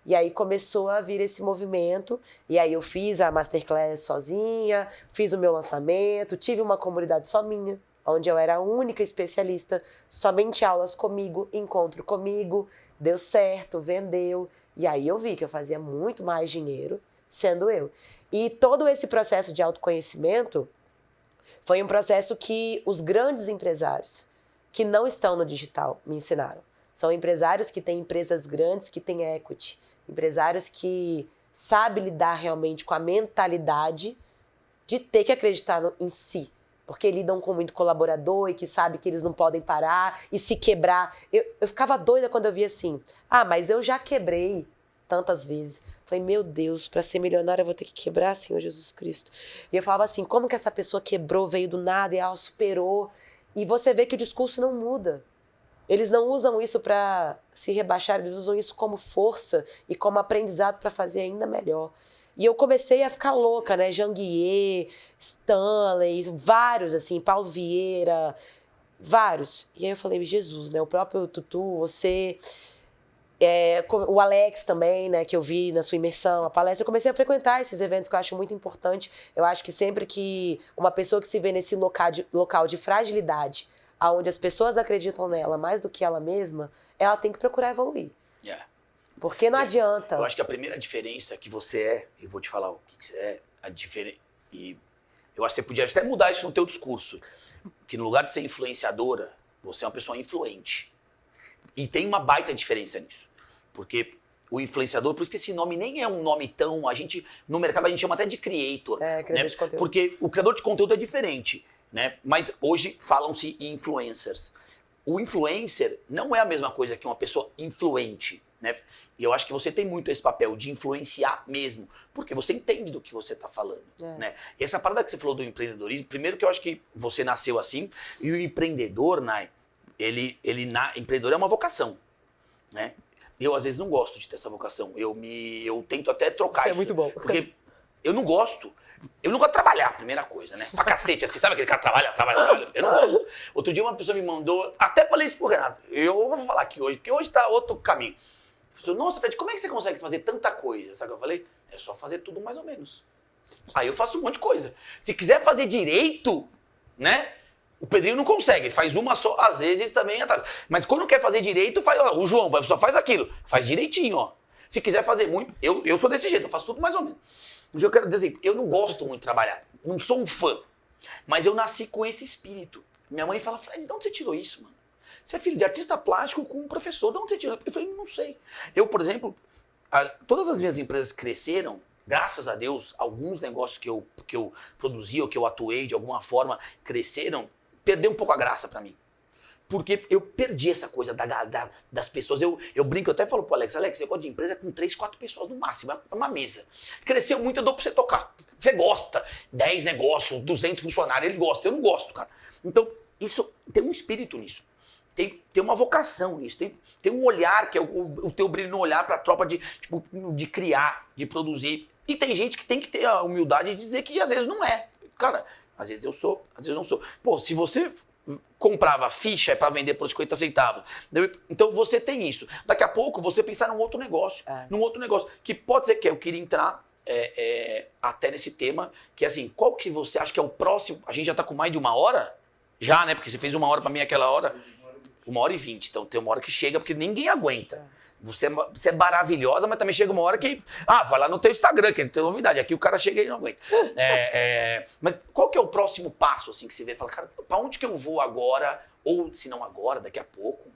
[SPEAKER 2] E aí começou a vir esse movimento, e aí eu fiz a Masterclass sozinha, fiz o meu lançamento, tive uma comunidade só minha, onde eu era a única especialista, somente aulas comigo, encontro comigo, deu certo, vendeu. E aí eu vi que eu fazia muito mais dinheiro sendo eu. E todo esse processo de autoconhecimento foi um processo que os grandes empresários que não estão no digital me ensinaram. São empresários que têm empresas grandes, que têm equity. Empresários que sabem lidar realmente com a mentalidade de ter que acreditar em si. Porque lidam com muito colaborador e que sabe que eles não podem parar e se quebrar. Eu ficava doida quando eu via assim, mas eu já quebrei tantas vezes. Falei, meu Deus, para ser milionária eu vou ter que quebrar, Senhor Jesus Cristo. E eu falava assim, como que essa pessoa quebrou, veio do nada e ela superou? E você vê que o discurso não muda. Eles não usam isso para se rebaixar, eles usam isso como força e como aprendizado para fazer ainda melhor. E eu comecei a ficar louca, né? Jean Guier, Stanley, vários, assim, Paulo Vieira, vários. E aí eu falei, Jesus, né? O próprio Tutu, você... o Alex também, né, que eu vi na sua imersão, a palestra, eu comecei a frequentar esses eventos que eu acho muito importante. Eu acho que sempre que uma pessoa que se vê nesse local de fragilidade, onde as pessoas acreditam nela mais do que ela mesma, ela tem que procurar evoluir. Porque não adianta.
[SPEAKER 1] Eu acho que a primeira diferença que você é, eu vou te falar o que você é, e eu acho que você podia até mudar isso no teu discurso, que no lugar de ser influenciadora, você é uma pessoa influente. E tem uma baita diferença nisso. Porque o influenciador, por isso que esse nome nem é um nome tão... no mercado a gente chama até de creator.
[SPEAKER 2] Criador de conteúdo.
[SPEAKER 1] Porque o criador de conteúdo é diferente, né? Mas hoje falam-se influencers. O influencer não é a mesma coisa que uma pessoa influente, né? E eu acho que você tem muito esse papel de influenciar mesmo, porque você entende do que você está falando, né? E essa parada que você falou do empreendedorismo, primeiro que eu acho que você nasceu assim, e o empreendedor, Nai, empreendedor é uma vocação, né? Eu às vezes não gosto de ter essa vocação, eu tento até trocar isso.
[SPEAKER 2] É muito bom.
[SPEAKER 1] Porque eu não gosto de trabalhar, primeira coisa, né? Pra cacete, assim, sabe aquele cara trabalha? Eu não gosto. Outro dia uma pessoa me mandou, até falei isso pro Renato, eu vou falar aqui hoje, porque hoje tá outro caminho. Falei, nossa, Fred, como é que você consegue fazer tanta coisa? Sabe o que eu falei? É só fazer tudo mais ou menos. Aí eu faço um monte de coisa. Se quiser fazer direito, né? O Pedrinho não consegue, ele faz uma só, às vezes também atrás. Mas quando quer fazer direito, faz, ó, o João só faz aquilo, faz direitinho, ó. Se quiser fazer muito, eu sou desse jeito, eu faço tudo mais ou menos. Mas eu quero dizer assim, eu não gosto muito de trabalhar, não sou um fã, mas eu nasci com esse espírito. Minha mãe fala, Fred, de onde você tirou isso, mano? Você é filho de artista plástico com um professor, de onde você tirou? Eu falei, não sei. Eu, por exemplo, todas as minhas empresas cresceram, graças a Deus, alguns negócios que eu produzi ou que eu atuei de alguma forma cresceram, perdeu um pouco a graça pra mim. Porque eu perdi essa coisa das pessoas. Eu brinco, eu até falo pro Alex, eu gosto de empresa com 3, 4 pessoas no máximo, é uma mesa. Cresceu muito, eu dou pra você tocar. Você gosta, 10 negócios, 200 funcionários, ele gosta, eu não gosto, cara. Então, isso tem um espírito nisso. Tem uma vocação nisso, tem um olhar, que é o teu brilho no olhar pra tropa de criar, de produzir. E tem gente que tem que ter a humildade de dizer que às vezes não é. Cara, às vezes eu sou, às vezes eu não sou. Pô, se você comprava ficha para vender por 50 centavos, então você tem isso. Daqui a pouco você pensar num outro negócio, que pode ser que eu queria entrar até nesse tema, que é assim, qual que você acha que é o próximo? A gente já tá com mais de 1 hora? Já, né? Porque você fez 1 hora para mim aquela hora. 1h20, então tem uma hora que chega, porque ninguém aguenta. Você é maravilhosa, mas também chega uma hora que... vai lá no teu Instagram, que tem novidade. Aqui o cara chega e não aguenta. Mas qual que é o próximo passo, assim, que você vê? Fala, cara, pra onde que eu vou agora? Ou, se não agora, daqui a pouco?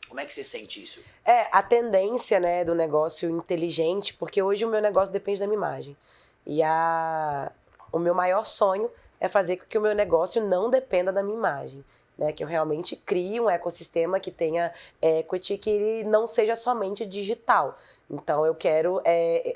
[SPEAKER 1] Como é que você sente isso?
[SPEAKER 2] A tendência, né, do negócio inteligente, porque hoje o meu negócio depende da minha imagem. E o meu maior sonho é fazer com que o meu negócio não dependa da minha imagem. Né, que eu realmente crie um ecossistema que tenha equity, que ele não seja somente digital. Então eu quero,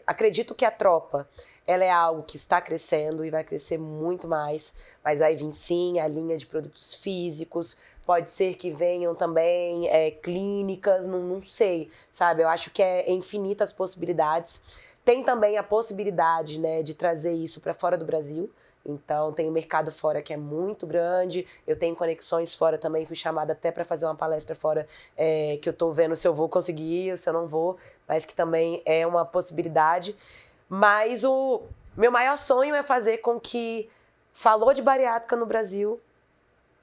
[SPEAKER 2] acredito que a tropa, ela é algo que está crescendo e vai crescer muito mais, mas vai vir sim a linha de produtos físicos, pode ser que venham também clínicas, não sei, sabe? Eu acho que é infinitas possibilidades. Tem também a possibilidade, né, de trazer isso para fora do Brasil. Então, tem o mercado fora que é muito grande, eu tenho conexões fora também, fui chamada até para fazer uma palestra fora, que eu tô vendo se eu vou conseguir, se eu não vou, mas que também é uma possibilidade. Mas o meu maior sonho é fazer com que falou de bariátrica no Brasil,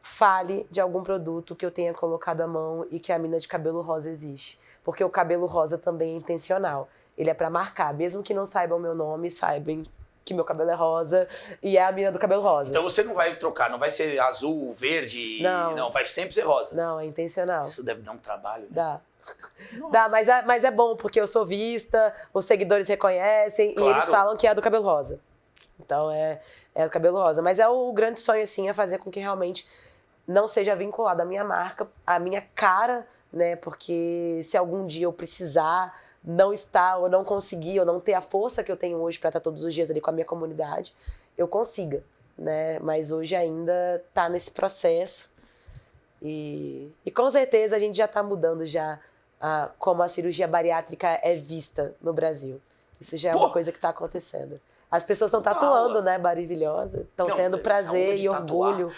[SPEAKER 2] fale de algum produto que eu tenha colocado à mão e que a mina de cabelo rosa existe. Porque o cabelo rosa também é intencional. Ele é para marcar, mesmo que não saibam o meu nome, saibam que meu cabelo é rosa e é a mina do cabelo rosa.
[SPEAKER 1] Então você não vai trocar, não vai ser azul, verde, não vai sempre ser rosa.
[SPEAKER 2] Não, é intencional.
[SPEAKER 1] Isso deve dar um trabalho, né?
[SPEAKER 2] Dá. Dá, mas é bom, porque eu sou vista, os seguidores reconhecem e eles falam que é do cabelo rosa. Então é do cabelo rosa. Mas é o grande sonho, assim, é fazer com que realmente não seja vinculado à minha marca, à minha cara, né? Porque se algum dia eu precisar não estar, ou não conseguir, ou não ter a força que eu tenho hoje para estar todos os dias ali com a minha comunidade, eu consiga, né? Mas hoje ainda tá nesse processo. E com certeza a gente já tá mudando já como a cirurgia bariátrica é vista no Brasil. Isso já é uma coisa que tá acontecendo. As pessoas estão tatuando, né, Barivilhosa. Estão tendo prazer e orgulho.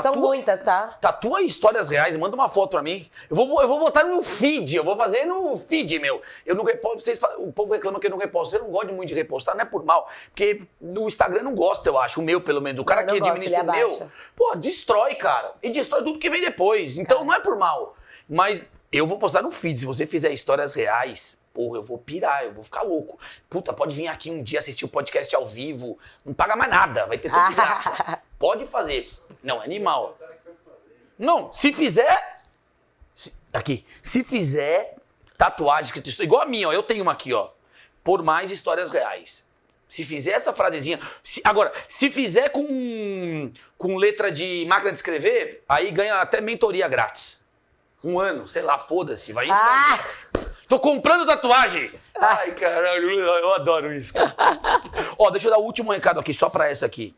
[SPEAKER 1] São
[SPEAKER 2] muitas, tá?
[SPEAKER 1] Tatua histórias reais, manda uma foto pra mim. Eu vou botar no feed, eu vou fazer no feed, meu. Eu não reposto, o povo reclama que eu não reposto. Eu não gosto muito de repostar, não é por mal. Porque no Instagram não gosta, eu acho, o meu pelo menos. O cara que administra o meu, destrói, cara. E destrói tudo que vem depois. Então não é por mal. Mas eu vou postar no feed. Se você fizer histórias reais... Porra, eu vou pirar, eu vou ficar louco. Puta, pode vir aqui um dia assistir o podcast ao vivo. Não paga mais nada, vai ter tudo de graça. Pode fazer. Não, é animal. Não, se fizer... Se fizer tatuagem escrito igual a minha, ó. Eu tenho uma aqui, ó. Por mais histórias reais. Se fizer essa frasezinha... Agora, se fizer com letra de máquina de escrever, aí ganha até mentoria grátis. 1 ano, sei lá, foda-se. Vai Tô comprando tatuagem! Ai, caralho, eu adoro isso. Ó, deixa eu dar o último recado aqui, só pra essa aqui.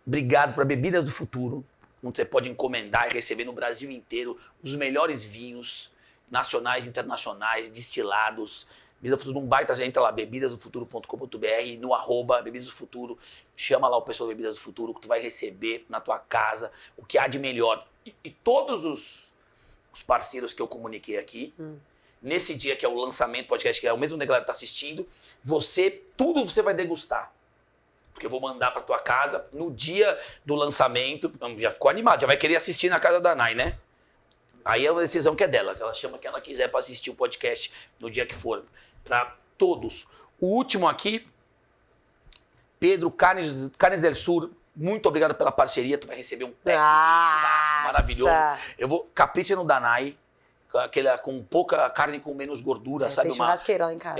[SPEAKER 1] Obrigado pra Bebidas do Futuro, onde você pode encomendar e receber no Brasil inteiro os melhores vinhos nacionais, internacionais, destilados. Bebidas do Futuro, um baita, gente, entra lá, bebidasdofuturo.com.br, no @Bebidas do Futuro, chama lá o pessoal Bebidas do Futuro, que tu vai receber na tua casa o que há de melhor. E todos os parceiros que eu comuniquei aqui, nesse dia que é o lançamento do podcast, que é o mesmo negócio que tá assistindo, tudo você vai degustar. Porque eu vou mandar pra tua casa no dia do lançamento. Já ficou animado, já vai querer assistir na casa da Nai, né? Aí é uma decisão que é dela, que ela chama quem ela quiser pra assistir o podcast no dia que for. Pra todos. O último aqui, Pedro Carnes del Sur, muito obrigado pela parceria, tu vai receber um pack maravilhoso. Capricha no Danai. Aquela com pouca carne com menos gordura, sabe?
[SPEAKER 2] Tem churrasqueirão em casa.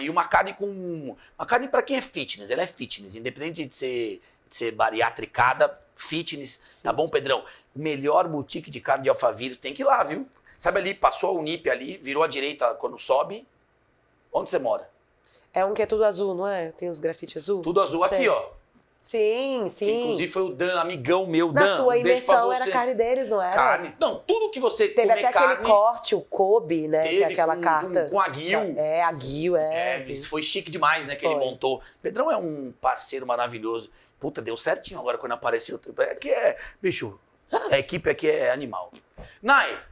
[SPEAKER 1] E uma carne com... Uma carne pra quem é fitness, ela é fitness. Independente de ser bariatricada, fitness. Tá bom, Pedrão? O melhor boutique de carne de Alphaville, tem que ir lá, viu? Sabe ali, passou a Unip ali, virou à direita quando sobe. Onde você mora?
[SPEAKER 2] É um que é tudo azul, não é? Tem os grafites azul?
[SPEAKER 1] Tudo azul. Sei. Aqui, ó.
[SPEAKER 2] Sim.
[SPEAKER 1] Que, inclusive foi o Dan, amigão meu,
[SPEAKER 2] Dan. Na sua imersão era carne deles, não era?
[SPEAKER 1] Carne. Não, tudo que você
[SPEAKER 2] teve até aquele corte, o Kobe, né? Que é aquela carta.
[SPEAKER 1] Com a Guil.
[SPEAKER 2] A Guil,
[SPEAKER 1] Isso foi chique demais, né? Que ele montou. Pedrão é um parceiro maravilhoso. Puta, deu certinho agora quando apareceu. Bicho, a equipe aqui é animal. Nai,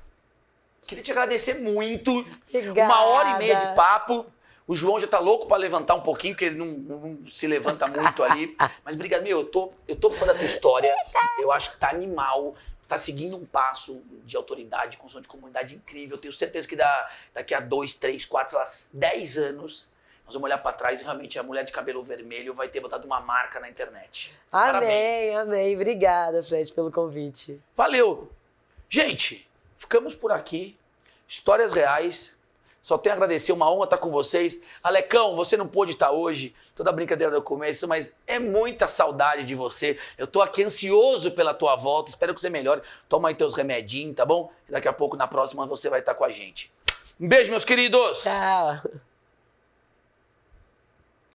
[SPEAKER 1] queria te agradecer muito.
[SPEAKER 2] Obrigada.
[SPEAKER 1] 1h30 de papo. O João já tá louco pra levantar um pouquinho, porque ele não se levanta muito ali. Mas obrigado, meu, eu tô fã da tua história. Eu acho que tá animal. Tá seguindo um passo de autoridade, construção de comunidade incrível. Eu tenho certeza que daqui a 2, 3, 4, sei lá, 10 anos, nós vamos olhar pra trás e realmente a mulher de cabelo vermelho vai ter botado uma marca na internet.
[SPEAKER 2] Amém. Obrigada, Fred, pelo convite.
[SPEAKER 1] Valeu. Gente, ficamos por aqui. Histórias reais. Só tenho a agradecer, uma honra estar com vocês. Alecão, você não pôde estar hoje, toda a brincadeira do começo, mas é muita saudade de você. Eu tô aqui ansioso pela tua volta, espero que você melhore. Toma aí teus remedinhos, tá bom? E daqui a pouco, na próxima, você vai estar com a gente. Um beijo, meus queridos!
[SPEAKER 2] Tchau!